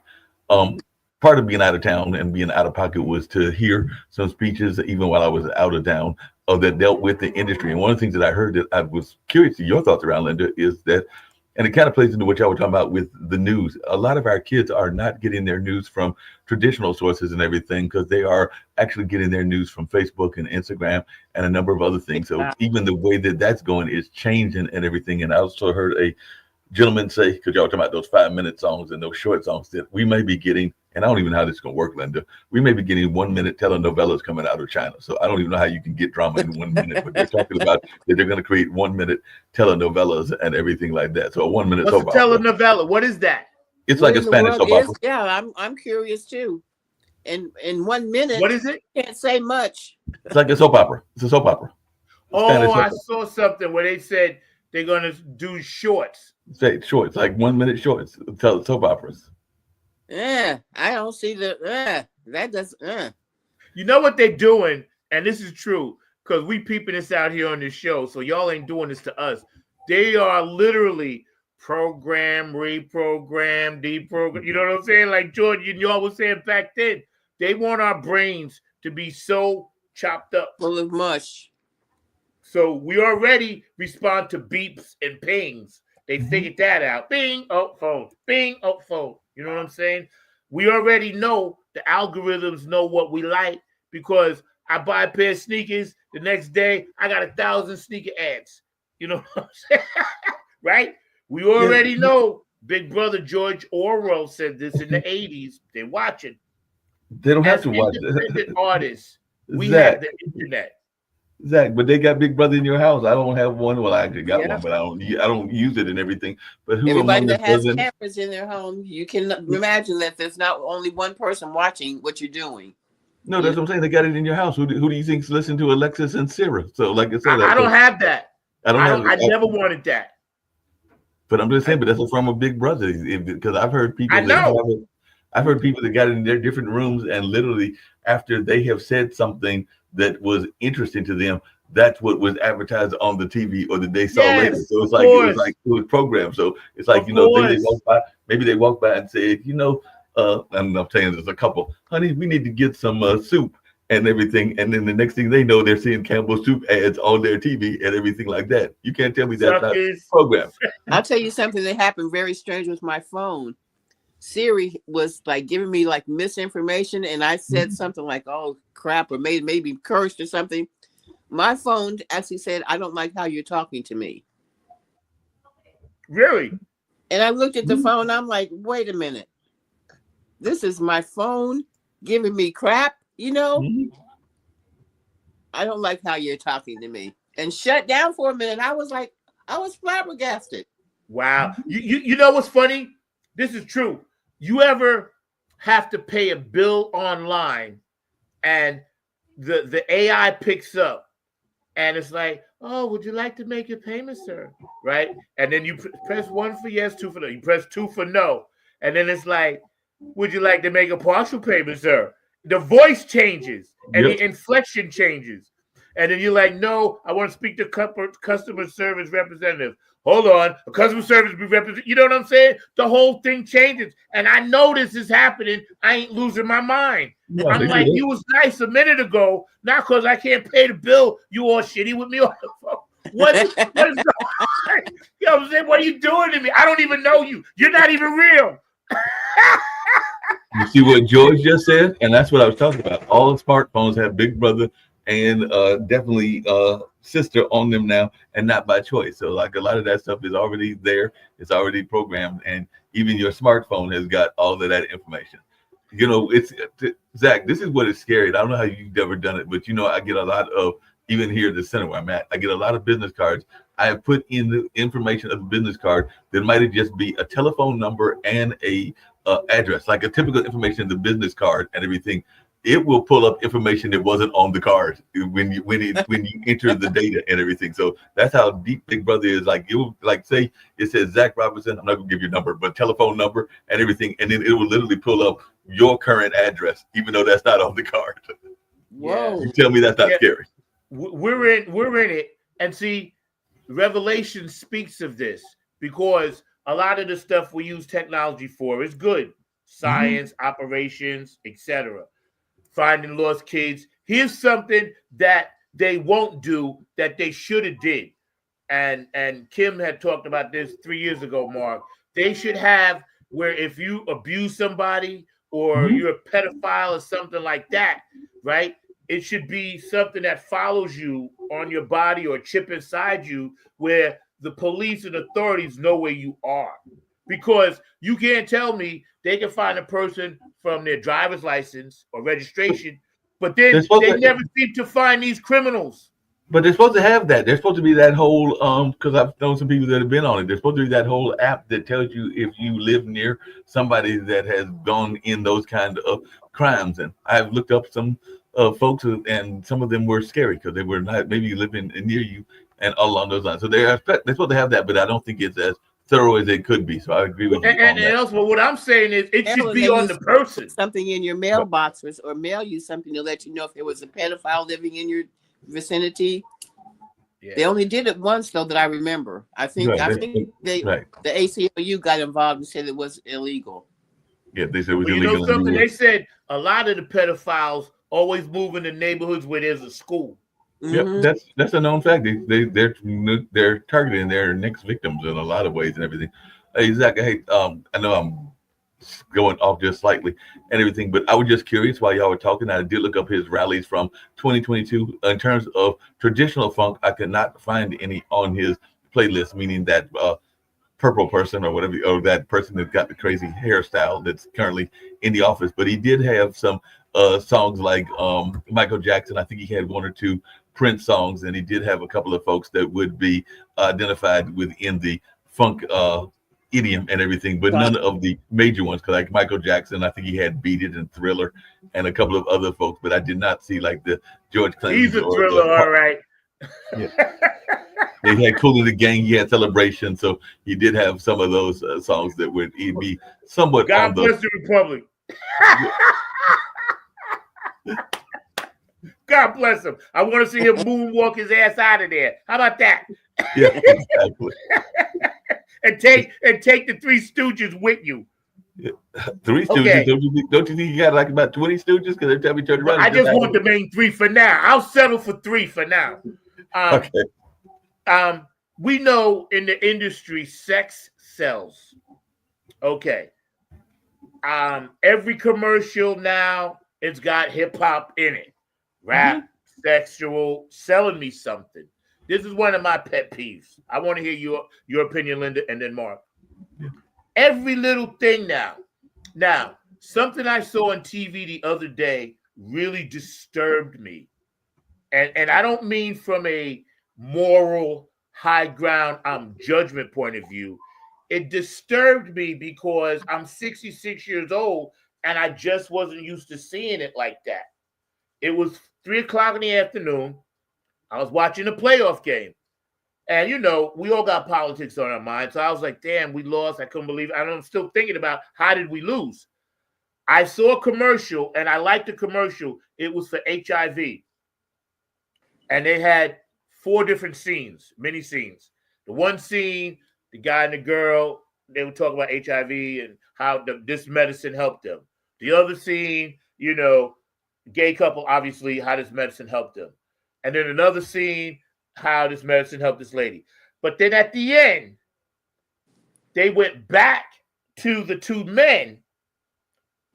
Part of being out of town and being out of pocket was to hear some speeches, even while I was out of town, that dealt with the industry. And one of the things that I heard that I was curious to your thoughts around, Linda, is that, and it kind of plays into what y'all were talking about with the news. A lot of our kids are not getting their news from traditional sources and everything, because they are actually getting their news from Facebook and Instagram and a number of other things. So even the way that that's going is changing and everything. And I also heard a gentleman say, because y'all talking about those 5-minute songs and those short songs, that we may be getting, and I don't even know how this is going to work, Linda, we may be getting 1-minute telenovelas coming out of China. So I don't even know how you can get drama in 1 minute, but they're talking about that they're going to create 1-minute telenovelas and everything like that. So a 1-minute soap opera. What's a telenovela? What is that? It's like a Spanish soap opera. Yeah, I'm curious too. In 1 minute, what is it? Can't say much. It's like a soap opera. It's a soap opera. I saw something where they said they're going to do shorts. Say shorts, like 1-minute shorts, soap operas. Yeah, I don't see that does. You know what they're doing, and this is true because we peeping this out here on this show, so y'all ain't doing this to us. They are literally program, reprogram, deprogram. You know what I'm saying? Like George, y'all was saying back then, they want our brains to be so chopped up, full of mush. So we already respond to beeps and pings. They figured that out. Bing, oh, phone. Bing, oh, phone. You know what I'm saying? We already know the algorithms know what we like, because I buy a pair of sneakers. The next day, I got 1,000 sneaker ads. You know what I'm saying? Right? We already know Big Brother George Orwell said this in the 80s. They're watching. They don't have As to watch independent artists, we Zach. have the internet. Zach, but they got Big Brother in your house. I don't have one. Well, I actually got Yeah. one, but I don't use it and everything. But who Everybody among us that has doesn't? cameras in their home, you can imagine that there's not only one person watching what you're doing. No, that's what I'm saying. They got it in your house. Who do you think's listen to Alexis and Sarah? So, like I said, I don't have that. I don't have. I never wanted that. But I'm just saying. But that's from a Big Brother, because I've heard people. I know. I've heard people that got in their different rooms and literally after they have said something that was interesting to them, that's what was advertised on the TV or that they saw later. So it's like it was programmed. So it's like, maybe they walk by and say, and I'm saying there's a couple, honey, we need to get some soup and everything. And then the next thing they know, they're seeing Campbell's soup ads on their TV and everything like that. You can't tell me that's not programmed. I'll tell you something that happened very strange with my phone. Siri was like giving me like misinformation, and I said something like, "Oh crap," or maybe cursed or something. My phone actually said, "I don't like how you're talking to me." Really? And I looked at the phone. I'm like, "Wait a minute, this is my phone giving me crap." I don't like how you're talking to me, and shut down for a minute. I was flabbergasted. Wow. You know what's funny? This is true. You ever have to pay a bill online and the AI picks up and it's like, "Oh, would you like to make your payment, sir?" Right? And then you press 1 for yes, 2 for no. You press 2 for no. And then it's like, "Would you like to make a partial payment, sir?" The voice changes and the inflection changes. And then you're like, "No, I want to speak to customer service representative." Hold on, a customer service representative. You know what I'm saying? The whole thing changes. And I know this is happening. I ain't losing my mind. Yeah, I'm like, "You was nice a minute ago. Now because I can't pay the bill, you all shitty with me on the phone." What is going on? You know what I'm saying? What are you doing to me? I don't even know you. You're not even real. You see what George just said? And that's what I was talking about. All the smartphones have Big Brother and definitely sister on them now, and not by choice. So like a lot of that stuff is already there. It's already programmed, and even your smartphone has got all of that information. It's Zach, this is what is scary. I don't know how you've ever done it, but I get a lot of, even here at the center where I'm at, I get a lot of business cards. I have put in the information of the business card that might just be a telephone number and a address, like a typical information of the business card and everything. It will pull up information that wasn't on the card when you enter the data and everything. So that's how deep Big Brother is. Like it will, like say it says Zach Robinson. I'm not gonna give your number, but telephone number and everything, and then it will literally pull up your current address, even though that's not on the card. Whoa! You tell me that's not scary. We're in it, and see, Revelation speaks of this because a lot of the stuff we use technology for is good, science, operations, etc. Finding lost kids. Here's something that they won't do that they should have did. And Kim had talked about this 3 years ago, Mark. They should have where if you abuse somebody or you're a pedophile or something like that, right? It should be something that follows you on your body or chip inside you where the police and authorities know where you are. Because you can't tell me they can find a person from their driver's license or registration, but then they never seem to find these criminals. But they're supposed to have that. There's supposed to be that whole because I've known some people that have been on it. There's supposed to be that whole app that tells you if you live near somebody that has gone in those kind of crimes. And I've looked up some folks and some of them were scary because they were not maybe living near you and all along those lines. So they're supposed to have that, but I don't think it's as thorough as it could be. So I agree with you. And also, what I'm saying is it should be on the person. Something in your mailbox or mail you something to let you know if there was a pedophile living in your vicinity. Yeah. They only did it once though that I remember. I think the ACLU got involved and said it was illegal. Yeah, they said it was illegal. You know something? They said a lot of the pedophiles always move in the neighborhoods where there's a school. Yeah, that's a known fact. They're targeting their next victims in a lot of ways and everything. Hey, Zach, I know I'm going off just slightly and everything, but I was just curious while y'all were talking. I did look up his rallies from 2022 in terms of traditional funk. I could not find any on his playlist, meaning that purple person or whatever, or that person that's got the crazy hairstyle that's currently in the office. But he did have some songs like Michael Jackson. I think he had one or two Prince songs, and he did have a couple of folks that would be identified within the funk idiom and everything, but none of the major ones. Because like Michael Jackson, I think he had Beat It and Thriller and a couple of other folks, but I did not see like the George Clinton. He's a Thriller, all right. Yeah. They had Cool in the Gang, he had Celebration, so he did have some of those songs that would be somewhat. God bless the Republic. God bless him. I want to see him moonwalk his ass out of there. How about that? Yeah, exactly. and take the Three Stooges with you. Yeah. Three Stooges? Okay. Don't you think you got like about 20 Stooges? Because every time you turn around, I just want the main three for now. I'll settle for three for now. Okay. We know in the industry, sex sells. Okay. Every commercial now, it's got hip hop in it. Rap, sexual, selling me something. This is one of my pet peeves. I want to hear your opinion, Linda, and then Mark. Yeah. Every little thing now. Now, something I saw on TV the other day really disturbed me. And I don't mean from a moral, high ground, judgment point of view. It disturbed me because I'm 66 years old and I just wasn't used to seeing it like that. It was 3:00 in the afternoon. I was watching a playoff game. And, you know, we all got politics on our mind. So I was like, damn, we lost. I couldn't believe it. I'm still thinking about how did we lose? I saw a commercial, and I liked the commercial. It was for HIV. And they had 4 different scenes, mini scenes. The one scene, the guy and the girl, they would talk about HIV and how this medicine helped them. The other scene, you know, gay couple, obviously, how this medicine helped them. And then another scene, how this medicine helped this lady. But then at the end, they went back to the 2 men,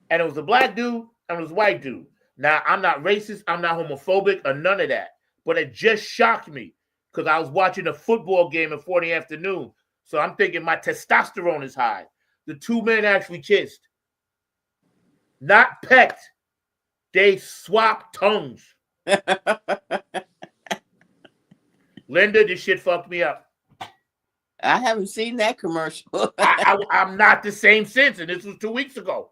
and it was a black dude and it was a white dude. Now, I'm not racist, I'm not homophobic, or none of that. But it just shocked me because I was watching a football game at 4 in the afternoon. So I'm thinking my testosterone is high. The 2 men actually kissed. Not pecked. They swapped tongues. Linda, this shit fucked me up. I haven't seen that commercial. I'm not the same since, and this was 2 weeks ago.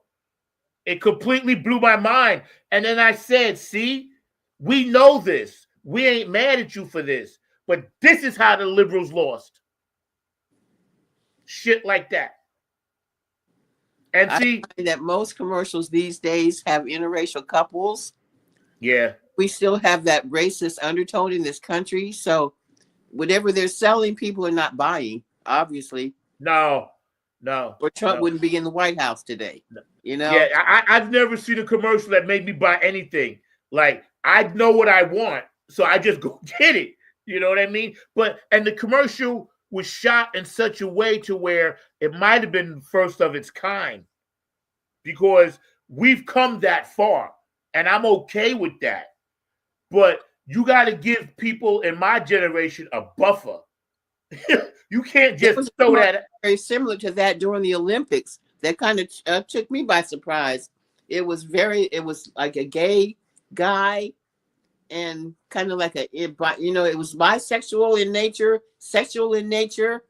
It completely blew my mind. And then I said, see, we know this. We ain't mad at you for this. But this is how the liberals lost. Shit like that. And see, I find that most commercials these days have interracial couples. Yeah. We still have that racist undertone in this country. So whatever they're selling, people are not buying, obviously. No. Or Trump wouldn't be in the White House today. You know? Yeah, I've never seen a commercial that made me buy anything. Like, I know what I want, so I just go get it. You know what I mean? And the commercial was shot in such a way to where it might have been the first of its kind, because we've come that far, and I'm okay with that. But you got to give people in my generation a buffer. You can't just throw that. Very similar to that during the Olympics. That kind of took me by surprise. It was like a gay guy, and kind of like it was bisexual in nature, sexual in nature,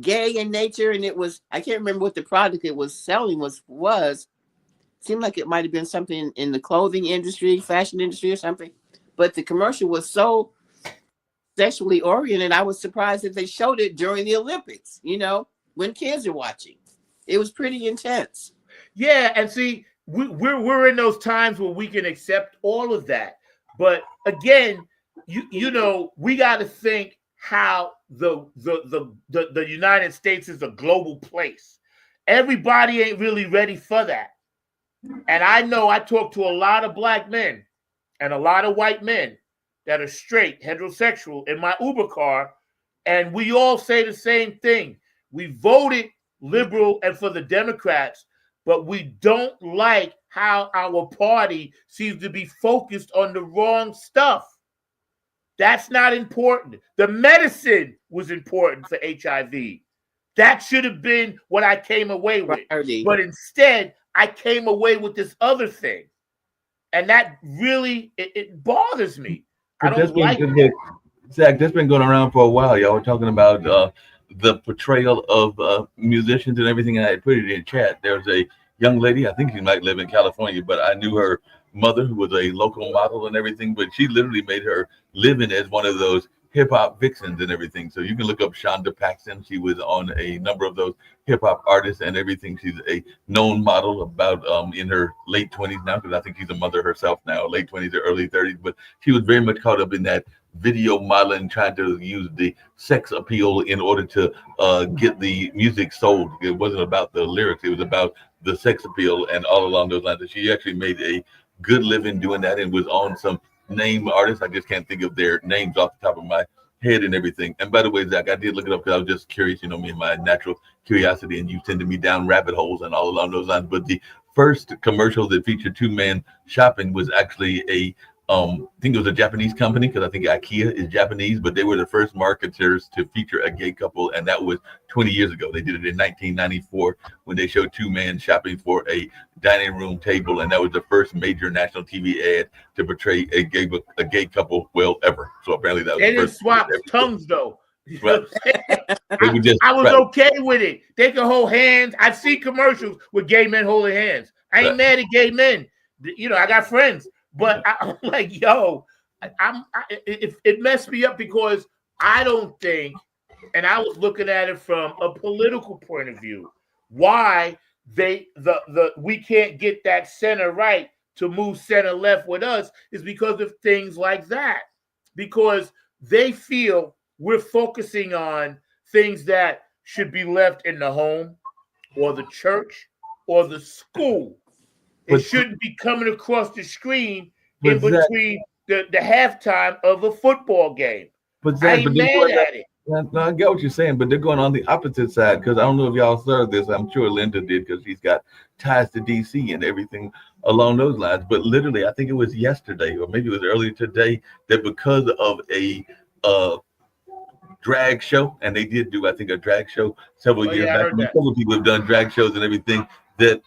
gay in nature, and it was, I can't remember what the product it was selling was. Seemed like it might have been something in the clothing industry, fashion industry or something. But the commercial was so sexually oriented, I was surprised that they showed it during the Olympics, when kids are watching. It was pretty intense. Yeah, and see, we're in those times where we can accept all of that. But again, we got to think how the United States is a global place. Everybody ain't really ready for that. And I know I talk to a lot of black men and a lot of white men that are straight, heterosexual in my Uber car, and we all say the same thing. We voted liberal and for the Democrats, but we don't like how our party seems to be focused on the wrong stuff. That's not important. The medicine was important for HIV. That should have been what I came away with. Priority. But instead, I came away with this other thing. And that really, it bothers me. I don't like it. Zach, that's been going around for a while. Y'all were talking about the portrayal of musicians and everything, and I put it in chat. There's a young lady, I think she might live in California, but I knew her mother, who was a local model and everything, but she literally made her living as one of those hip-hop vixens and everything. So you can look up Shonda Paxson. She was on a number of those hip-hop artists and everything. She's a known model, about in her late 20s now, because I think she's a mother herself now, late 20s or early 30s, but she was very much caught up in that video modeling, trying to use the sex appeal in order to get the music sold. It wasn't about the lyrics, it was about the sex appeal and all along those lines. And she actually made a good living doing that and was on some name artists. I just can't think of their names off the top of my head and everything. And by the way, Zach, I did look it up because I was just curious, me and my natural curiosity, and you sending me down rabbit holes and all along those lines. But the first commercial that featured two-man shopping was actually I think it was a Japanese company, because I think IKEA is Japanese, but they were the first marketers to feature a gay couple, and that was 20 years ago. They did it in 1994 when they showed two-man shopping for a dining room table, and that was the first major national TV ad to portray a gay couple ever. So apparently that was they didn't swap tongues though. Right. I was okay with it. They can hold hands. I've seen commercials with gay men holding hands. I ain't mad at gay men. I got friends. But I'm like, yo, it messed me up, because I don't think, and I was looking at it from a political point of view, why we can't get that center right to move center left with us is because of things like that. Because they feel we're focusing on things that should be left in the home or the church or the school. It shouldn't be coming across the screen in between the halftime of a football game. But Zach, I ain't mad at it. No, I get what you're saying, but they're going on the opposite side, because I don't know if y'all saw this. I'm sure Linda did, because she's got ties to DC and everything along those lines. But literally, I think it was yesterday, or maybe it was earlier today, that because of a drag show, and they did do, I think, a drag show several years back. Several people have done drag shows and everything, that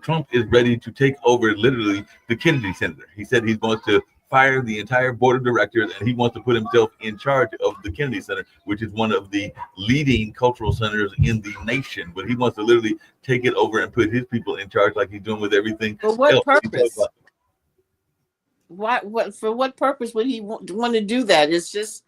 Trump is ready to take over literally the Kennedy Center. He said he wants to fire the entire board of directors, and he wants to put himself in charge of the Kennedy Center, which is one of the leading cultural centers in the nation. But he wants to literally take it over and put his people in charge, like he's doing with everything. For what purpose? For what purpose would he want to do that? It's just,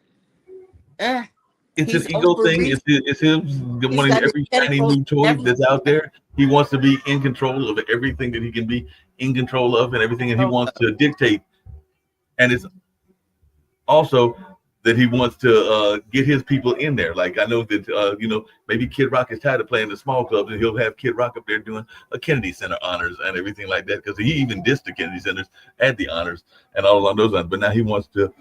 it's an ego thing. It's him wanting every shiny new toy that's out there. He wants to be in control of everything that he can be in control of and everything, and he wants to dictate. And it's also that he wants to get his people in there. Like, I know that, maybe Kid Rock is tired of playing the small clubs, and he'll have Kid Rock up there doing a Kennedy Center honors and everything like that, because he even dissed the Kennedy Centers at the honors and all along those lines. But now he wants to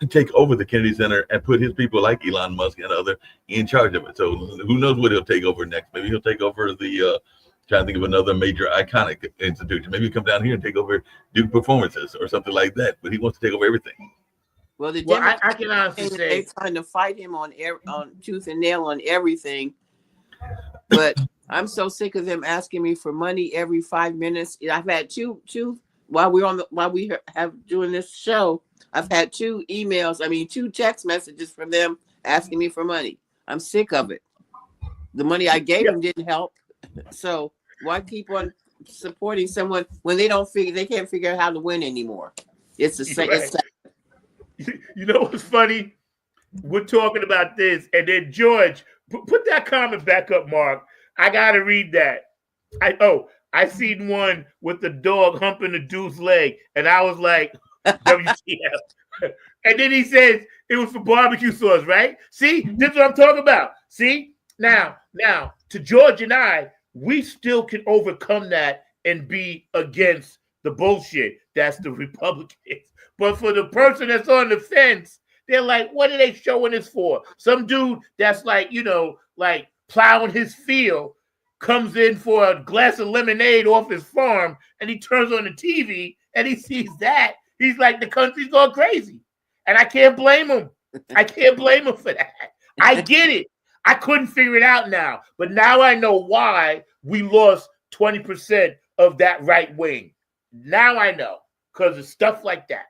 take over the Kennedy Center and put his people like Elon Musk and other in charge of it. So who knows what he'll take over next? Maybe he'll take over the trying to think of another major iconic institution. Maybe he'll come down here and take over Duke Performances or something like that. But he wants to take over everything. Well, I can honestly say they're trying to fight him on tooth and nail on everything. But I'm so sick of them asking me for money every 5 minutes. I've had two while we have doing this show. I've had two text messages from them asking me for money. I'm sick of it. The money I gave them didn't help. So why keep on supporting someone when they can't figure out how to win anymore? It's the same. Right. You know what's funny? We're talking about this, and then George, put that comment back up, Mark. I gotta read that. I seen one with the dog humping the dude's leg, and I was like, WTF. And then he says it was for barbecue sauce, right? See, this is what I'm talking about. See, now to George and I, we still can overcome that and be against the bullshit. That's the Republicans. But for the person that's on the fence, they're like, what are they showing this for? Some dude that's like plowing his field comes in for a glass of lemonade off his farm, and he turns on the TV and he sees that. He's like, the country's going crazy. And I can't blame him. I can't blame him for that. I get it. I couldn't figure it out now, but now I know why we lost 20% of that right wing. Now I know, because of stuff like that.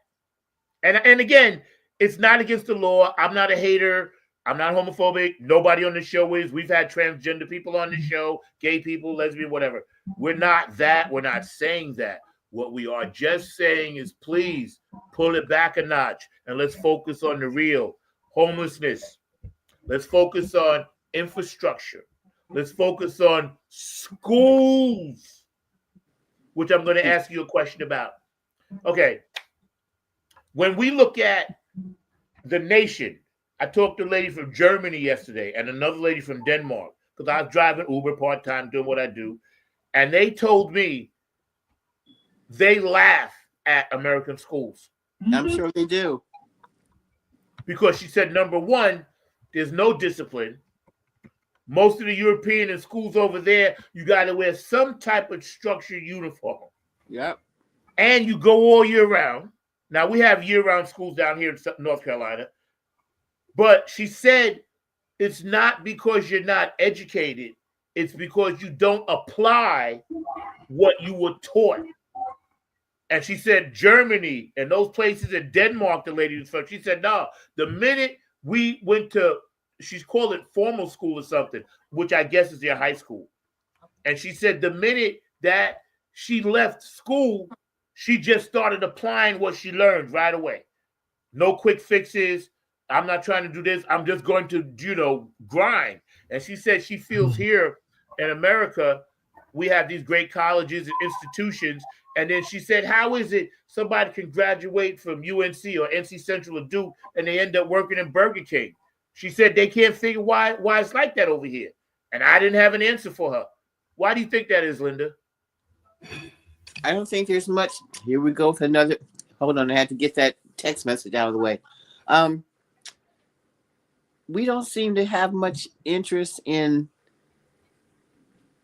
And again, it's not against the law. I'm not a hater. I'm not homophobic. Nobody on the show is. We've had transgender people on the show, gay people, lesbian, whatever. We're not that. We're not saying that. What we are just saying is, please pull it back a notch and let's focus on the real. Homelessness. Let's focus on infrastructure. Let's focus on schools, which I'm going to ask you a question about. Okay. When we look at the nation, I talked to a lady from Germany yesterday and another lady from Denmark, because I was driving Uber part-time, doing what I do, and they told me they laugh at American schools. I'm sure they do. Because she said, number one, there's no discipline. Most of the European and schools over there, you got to wear some type of structured uniform. Yep. And you go all year round. Now, we have year-round schools down here in North Carolina. But she said it's not because you're not educated. It's because you don't apply what you were taught. And she said Germany and those places in Denmark, the lady was from, she said, no, the minute we went to, she's called it formal school or something, which I guess is their high school. And she said the minute that she left school, she just started applying what she learned right away. No quick fixes. I'm not trying to do this. I'm just going to, grind. And she said she feels here in America, we have these great colleges and institutions. And then she said, how is it somebody can graduate from UNC or NC Central or Duke and they end up working in Burger King? She said they can't figure why it's like that over here. And I didn't have an answer for her. Why do you think that is, Linda? I don't think there's much. Here we go for another. Hold on, I had to get that text message out of the way. We don't seem to have much interest in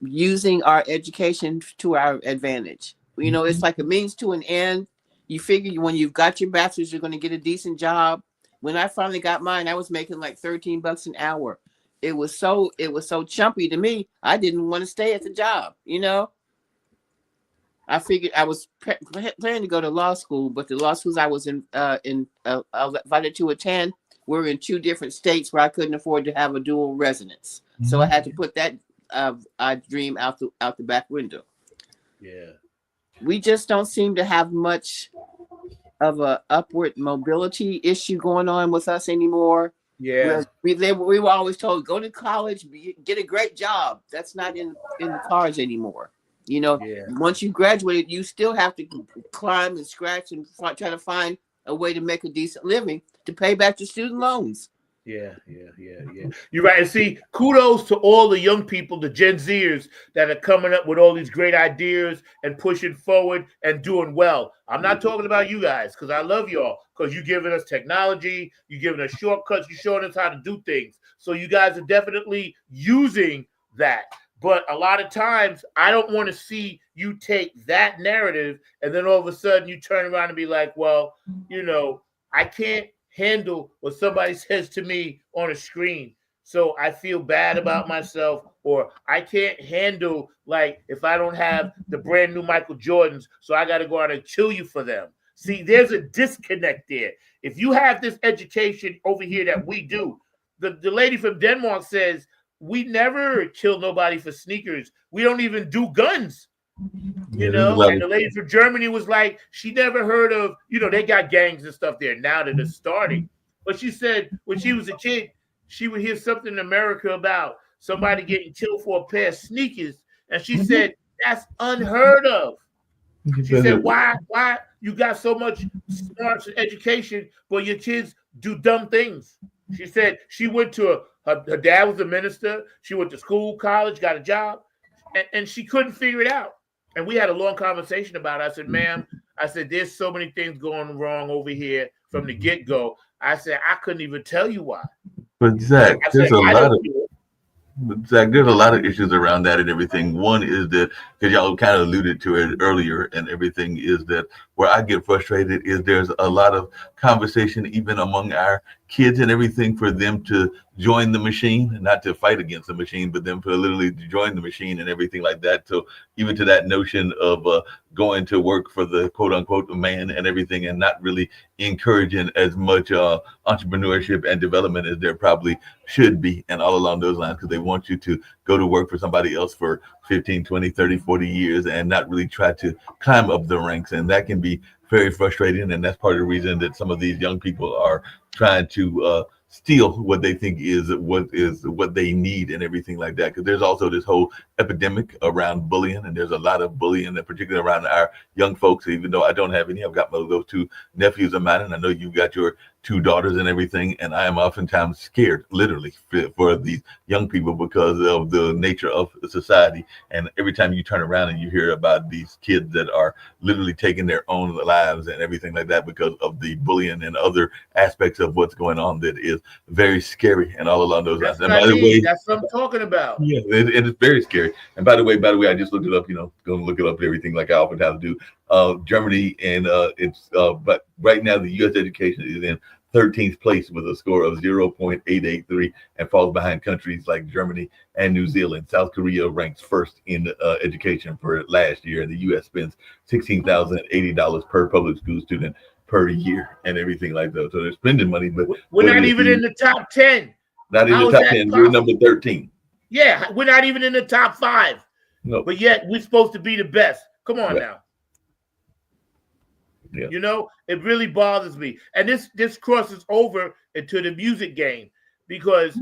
using our education to our advantage. It's like a means to an end. You figure when you've got your bachelor's, you're going to get a decent job. When I finally got mine, I was making like $13 an hour. It was so chumpy to me. I didn't want to stay at the job. I figured I was planning to go to law school, but the law schools I was invited to attend were in 2 different states where I couldn't afford to have a dual residence. Mm-hmm. So I had to put that dream out the back window. Yeah. We just don't seem to have much of a upward mobility issue going on with us anymore. Yeah. We were always told, go to college, get a great job. That's not in the cards anymore. Once you graduated, you still have to climb and scratch and try to find a way to make a decent living to pay back your student loans. Yeah. You're right. And see, kudos to all the young people, the Gen Zers that are coming up with all these great ideas and pushing forward and doing well. I'm not talking about you guys because I love y'all because you're giving us technology, you're giving us shortcuts, you're showing us how to do things. So you guys are definitely using that. But a lot of times, I don't want to see you take that narrative and then all of a sudden you turn around and be like, well, I can't handle what somebody says to me on a screen. So I feel bad about myself, or I can't handle, like, if I don't have the brand new Michael Jordans, so I got to go out and kill you for them. See, there's a disconnect there. If you have this education over here that we do, the lady from Denmark says, we never kill nobody for sneakers. We don't even do guns. And the lady from Germany was like, she never heard of, they got gangs and stuff there now that it's starting. But she said when she was a kid, she would hear something in America about somebody getting killed for a pair of sneakers. And she said, that's unheard of. She said, why you got so much smarts and education, but your kids do dumb things? She said she went to her dad was a minister. She went to school, college, got a job, and she couldn't figure it out. And we had a long conversation about it. I said, ma'am, there's so many things going wrong over here from the get-go. I said, I couldn't even tell you why. But Zach, there's a lot of issues around that and everything. One is that, because y'all kind of alluded to it earlier and everything, is that where I get frustrated is there's a lot of conversation even among our kids and everything for them to join the machine, not to fight against the machine, but them for literally to join the machine and everything like that. So even to that notion of going to work for the quote unquote man and everything, and not really encouraging as much entrepreneurship and development as there probably should be, and all along those lines, because they want you to go to work for somebody else for 15, 20, 30, 40 years and not really try to climb up the ranks. And that can be very frustrating. And that's part of the reason that some of these young people are trying to steal what they think is what they need and everything like that. Because there's also this whole epidemic around bullying, and there's a lot of bullying, and particularly around our young folks. Even though I don't have any, I've got those two nephews of mine, and I know you got your two daughters and everything, and I am oftentimes scared, literally, for these young people because of the nature of society. And every time you turn around and you hear about these kids that are literally taking their own lives and everything like that because of the bullying and other aspects of what's going on, that is very scary, and all along those lines. And by the way, that's what I'm talking about. Yeah, it's very scary. And by the way, I just looked it up. Going to look it up and everything like I oftentimes do. Germany, and but right now the U.S. education is in 13th place with a score of 0.883 and falls behind countries like Germany and New Zealand. South Korea ranks first in education for last year, and the U.S. spends $16,080 per public school student per year and everything like that. So they're spending money, but we're not even in the top 10. Not in the top 10. We're number 13. Yeah, we're not even in the top 5. No. But yet we're supposed to be the best. Come on now. Yeah. It really bothers me. And this crosses over into the music game, because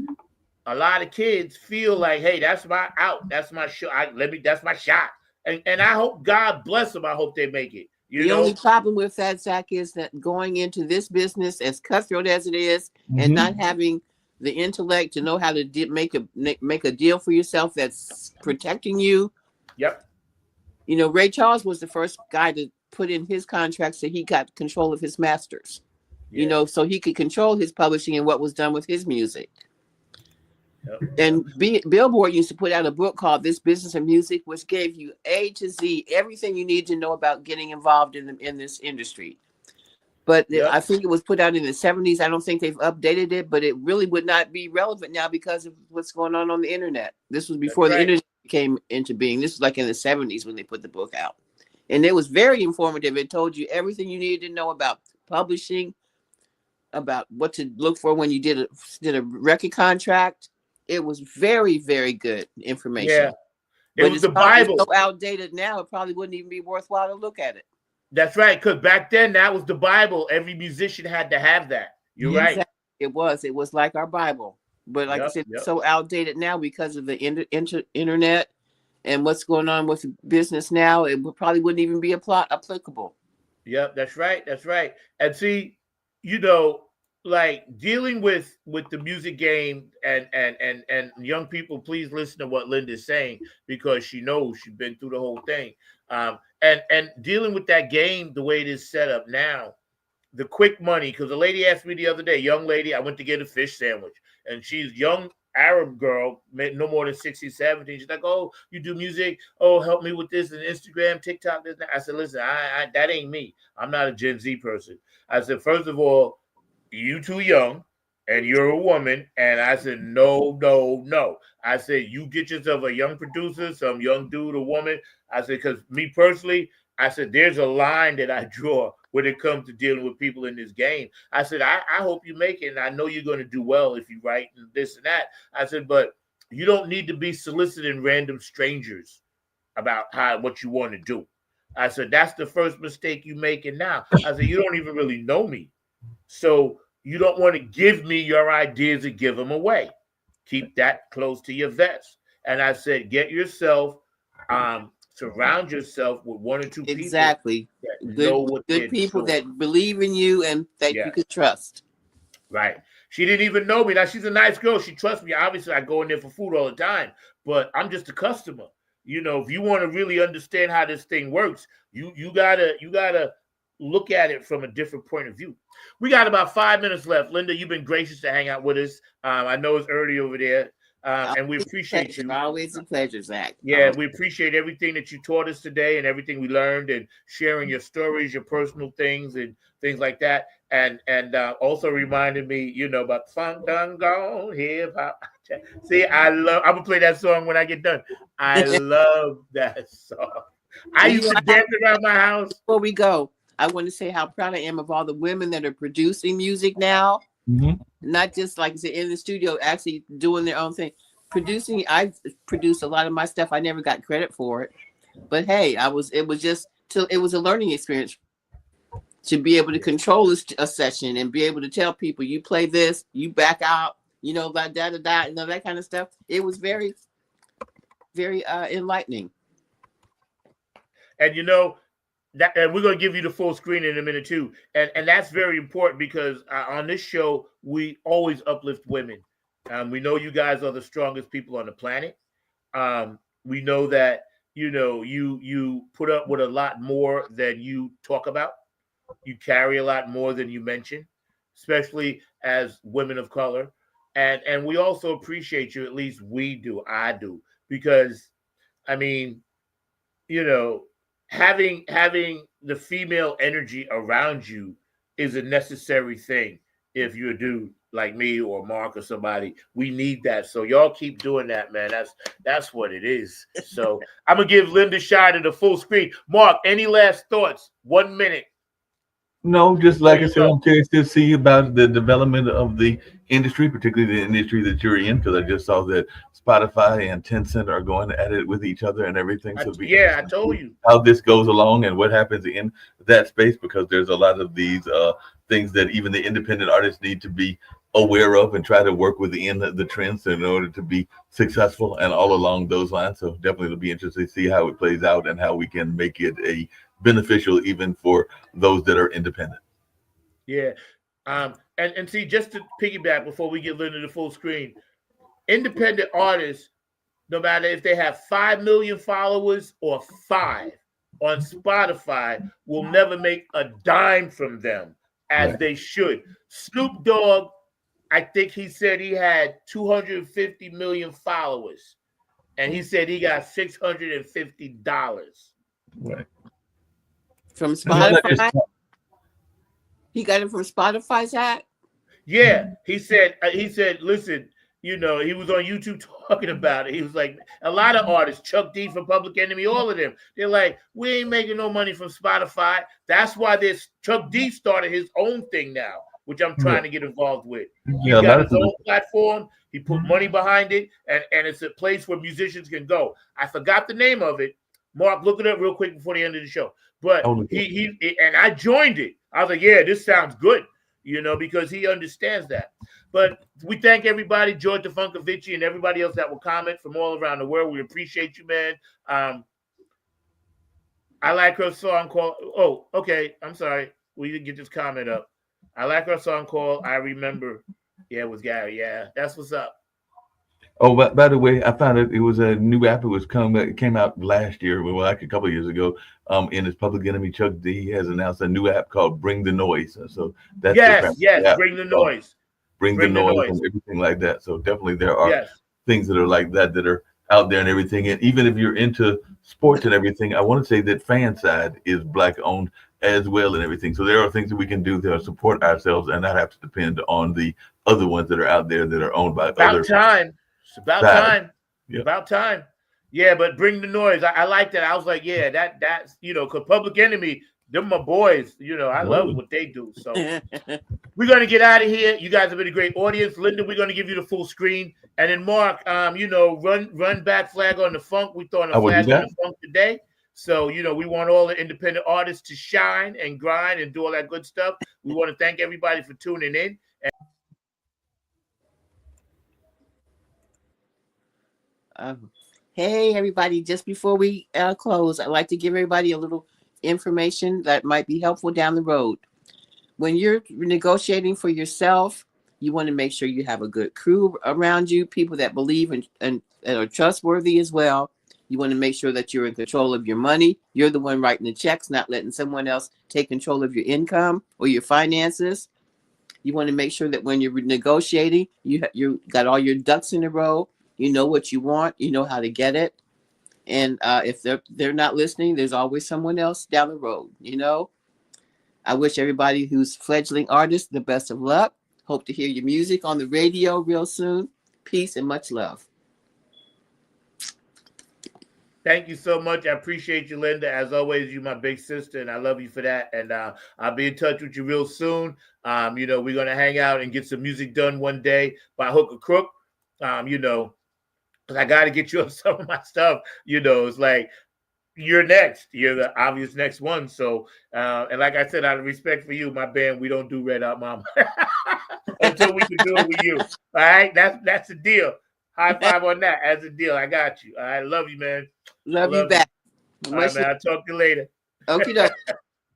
a lot of kids feel like, hey, that's my out. That's my shot. That's my shot. And I hope God bless them. I hope they make it. The only problem with that, Zach, is that going into this business, as cutthroat as it is, and not having the intellect to know how to make a deal for yourself that's protecting you. Yep. Ray Charles was the first guy to put in his contract so he got control of his masters. Yeah. So he could control his publishing and what was done with his music. Yep. And Billboard used to put out a book called This Business of Music, which gave you A to Z, everything you need to know about getting involved in this industry. But I think it was put out in the 70s. I don't think they've updated it, but it really would not be relevant now because of what's going on the internet. This was before the internet came into being. This was like in the 70s when they put the book out. And it was very informative. It told you everything you needed to know about publishing, about what to look for when you did a record contract. It was very, very good information. Yeah. It was the Bible. It's so outdated now, it probably wouldn't even be worthwhile to look at it. That's right, because back then that was the Bible. Every musician had to have that. You're right. It was like our Bible, but like I said, it's so outdated now because of the internet and what's going on with business now. It probably wouldn't even be applicable. Yep, that's right. That's right. And see, like dealing with the music game and young people, please listen to what Linda's saying, because she knows she's been through the whole thing. And dealing with that game the way it is set up now, the quick money, because a lady asked me the other day, young lady, I went to get a fish sandwich, and she's young Arab girl, no more than 16, 17. She's like, oh, you do music? Oh, help me with this and Instagram, TikTok, this and that. I said, listen, I that ain't me. I'm not a Gen Z person. I said, first of all, you too young and you're a woman. And I said, no. I said, you get yourself a young producer, some young dude, a woman. I said, because me personally, I said, there's a line that I draw when it comes to dealing with people in this game. I said, I hope you make it. And I know you're going to do well if you write and this and that. I said, but you don't need to be soliciting random strangers about what you want to do. I said, that's the first mistake you making now. I said, you don't even really know me. So you don't want to give me your ideas and give them away. Keep that close to your vest. And I said, get yourself, surround yourself with one or two people. Exactly. Good people that believe in you and that you can trust. Right. She didn't even know me. Now, she's a nice girl. She trusts me. Obviously, I go in there for food all the time, but I'm just a customer. If you want to really understand how this thing works, you gotta look at it from a different point of view. We got about 5 minutes left. Linda, you've been gracious to hang out with us. I know it's early over there. And we appreciate you. Always a pleasure, Zach. Yeah, we appreciate everything that you taught us today and everything we learned and sharing your stories, your personal things and things like that. And also reminded me, about funk done gone hip hop. See, I'm gonna play that song when I get done. I love that song. I used to dance around my house. Before we go, I want to say how proud I am of all the women that are producing music now. Mm-hmm. Not just like I said in the studio, actually doing their own thing. Producing, I produced a lot of my stuff. I never got credit for it, but hey, it was a learning experience to be able to control a session and be able to tell people, you play this, you back out, that that kind of stuff. It was very, very enlightening. And that, and we're going to give you the full screen in a minute too. And that's very important because on this show, we always uplift women. We know you guys are the strongest people on the planet. We know that, you put up with a lot more than you talk about. You carry a lot more than you mention, especially as women of color. And we also appreciate you, at least we do, I do, because, I mean, having the female energy around you is a necessary thing. If you're a dude like me or Mark or somebody, we need that. So y'all keep doing that, man. That's what it is. So I'm gonna give Linda Shider the full screen. Mark, any last thoughts? 1 minute. No, just like I said, I'm curious to see about the development of the industry, particularly the industry that you're in, because I just saw that Spotify and Tencent are going at it with each other and everything. So I told you how this goes along and what happens in that space, because there's a lot of these things that even the independent artists need to be aware of and try to work within the trends in order to be successful and all along those lines. So definitely it'll be interesting to see how it plays out and how we can make it a beneficial even for those that are independent. Yeah. And see, just to piggyback before we get Linda the full screen, independent artists, no matter if they have 5 million followers or 5 on Spotify, will never make a dime from them as they should. Snoop Dogg, I think he said he had 250 million followers, and he said he got $650. Right. From Spotify? He got it from Spotify, Zach? Yeah, he said, listen, he was on YouTube talking about it. He was like, a lot of artists, Chuck D from Public Enemy, all of them, they're like, we ain't making no money from Spotify. That's why Chuck D started his own thing now, which I'm trying to get involved with. He's got his own platform. He put money behind it, and it's a place where musicians can go. I forgot the name of it. Mark, look it up real quick before the end of the show. But he and I joined it. I was like, yeah, this sounds good, because he understands that. But we thank everybody, George DeFunkovici and everybody else that will comment from all around the world. We appreciate you, man. I like her song called, I'm sorry. We didn't get this comment up. I like her song called I Remember. Yeah, it was Gary. Yeah, that's what's up. Oh, but by the way, I found it was a new app. It came out last year, like a couple of years ago. In his Public Enemy, Chuck D has announced a new app called Bring the Noise. So that's Bring the Noise. Bring the noise and everything like that. So definitely there are things that are like that are out there and everything. And even if you're into sports and everything, I want to say that Fanside is Black owned as well and everything. So there are things that we can do to support ourselves and not have to depend on the other ones that are out there that are owned by other. It's about time. Yep. About time. Yeah, but Bring the Noise. I like that. I was like, yeah, that's because Public Enemy, they're my boys. I love what they do. So we're gonna get out of here. You guys have been a great audience. Linda, we're gonna give you the full screen. And then Mark, run back flag on the funk. We throwing a flag on the funk today. So, we want all the independent artists to shine and grind and do all that good stuff. We want to thank everybody for tuning in. Hey, everybody, just before we close, I'd like to give everybody a little information that might be helpful down the road. When you're negotiating for yourself, you want to make sure you have a good crew around you, people that believe and are trustworthy as well. You want to make sure that you're in control of your money. You're the one writing the checks, not letting someone else take control of your income or your finances. You want to make sure that when you're negotiating, you got all your ducks in a row. You know what you want. You know how to get it. And if they're not listening, there's always someone else down the road. I wish everybody who's fledgling artists the best of luck. Hope to hear your music on the radio real soon. Peace and much love. Thank you so much. I appreciate you, Linda. As always, you're my big sister, and I love you for that. And I'll be in touch with you real soon. We're going to hang out and get some music done one day by hook or crook. Because I got to get you on some of my stuff. It's like, you're next. You're the obvious next one. So, and like I said, out of respect for you, my band, we don't do Red Hot Mama until we can do it with you. All right? That's the deal. High five on that as a deal. I got you. I love you, man. Love you back. All right, man. I'll talk to you later. Okay, dokie.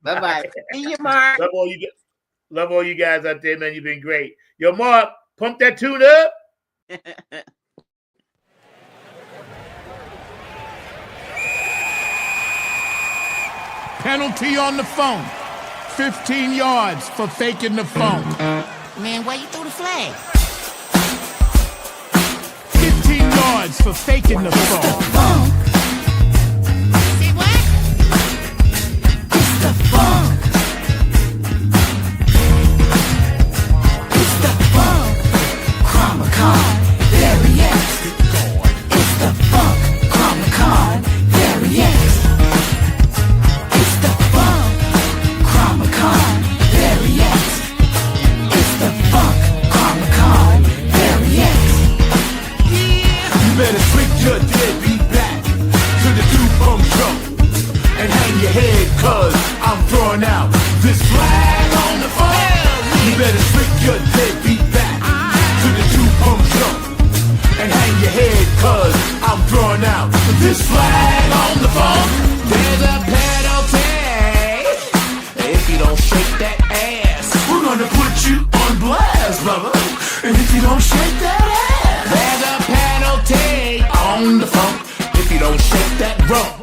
Bye-bye. See you, Mark. Love all you guys out there, man. You've been great. Yo, Mark, pump that tune up. Penalty on the phone. 15 yards for faking the phone. Man, why you throw the flag? 15 yards for faking the phone. Say what? It's the funk. It's the funk. Chromacon, variants. It's the funk. Chromacon, variants. It's the funk. Chromacon, variants. It's the funk. Chromacon, variants. You better switch your deadbeat back to the two-pump drum and hang your head, cause I'm throwing out this flag on the phone. You better switch your deadbeat back to the two-pump drum and hang your head, cause I'm throwing out this flag on the phone. There's a penalty if you don't shake that ass. We're gonna put you on blast, brother, and if you don't shake that ass, There's a penalty on the funk if you don't shake that rump.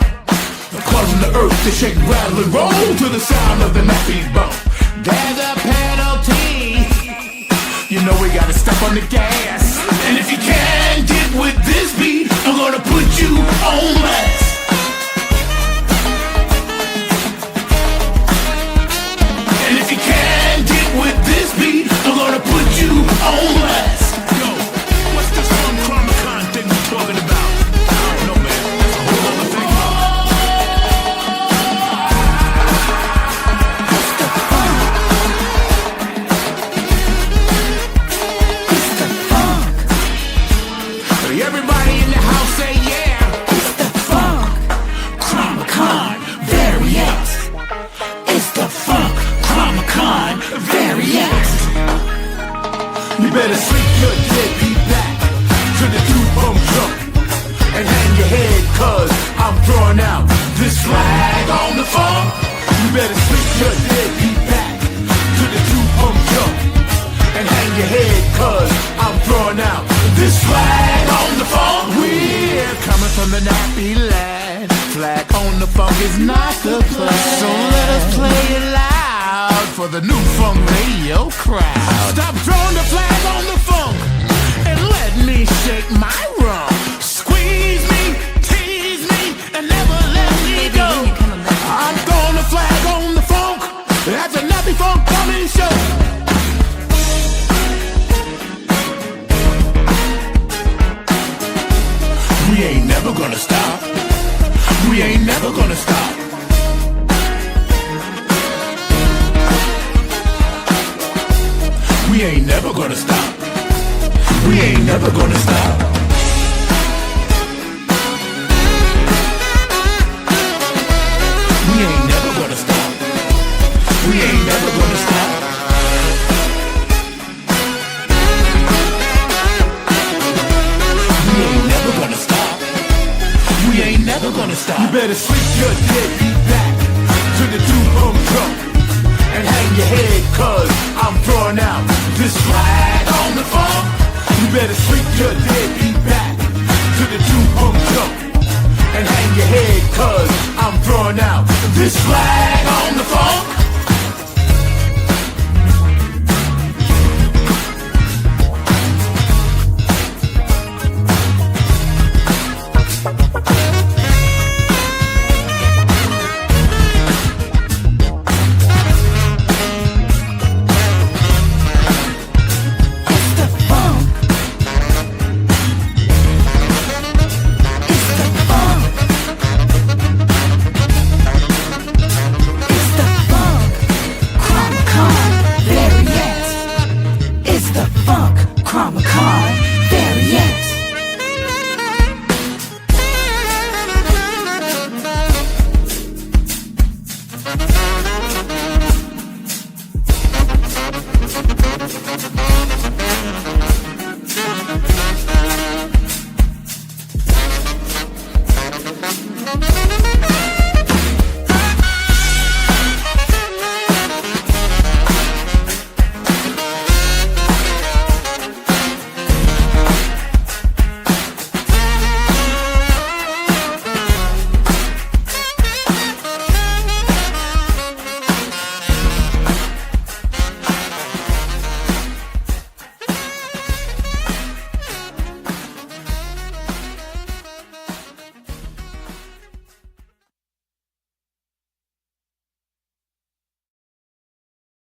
causing the earth to shake, rattle, and roll to the sound of the nappy bump. There's a penalty. You know we gotta step on the gas. And if you can't get with this beat, I'm gonna put you on blast. And if you can't get with this beat, I'm gonna put you on blast. Yo, what's this fun Chromacon thing we talking about? I don't know, man. That's a whole other thing. Everybody in the house say yeah. It's the funk. Chromacon, variants. It's the funk. Chromacon, variants. You better swing your deadbeat back to the two-pump drum and hang your head, cause I'm throwing out this flag on the phone. You better swing your deadbeat back to the two-pump drum and hang your head, cause I'm throwing out this flag on the phone. We're coming from the nappy land. Flag on the funk is not the plan. So let us play it loud for the new funk radio crowd. Stop throwing the flag on the funk and let me shake my rump. Squeeze me, tease me, and never let me go. I'm throwing the flag on the funk. That's a nappy funk coming show. We ain't never gonna stop. We ain't never gonna stop. We ain't never gonna stop. We ain't never gonna stop. We ain't never gonna stop. We ain't never gonna stop. We ain't never gonna stop. We ain't never gonna stop. You better switch your deadbeat back to the two-pump drum and hang your head, cause I'm throwing out this flag on the phone. You better switch your deadbeat back to the two-pump drum and hang your head, cause I'm throwing out this flag on the phone.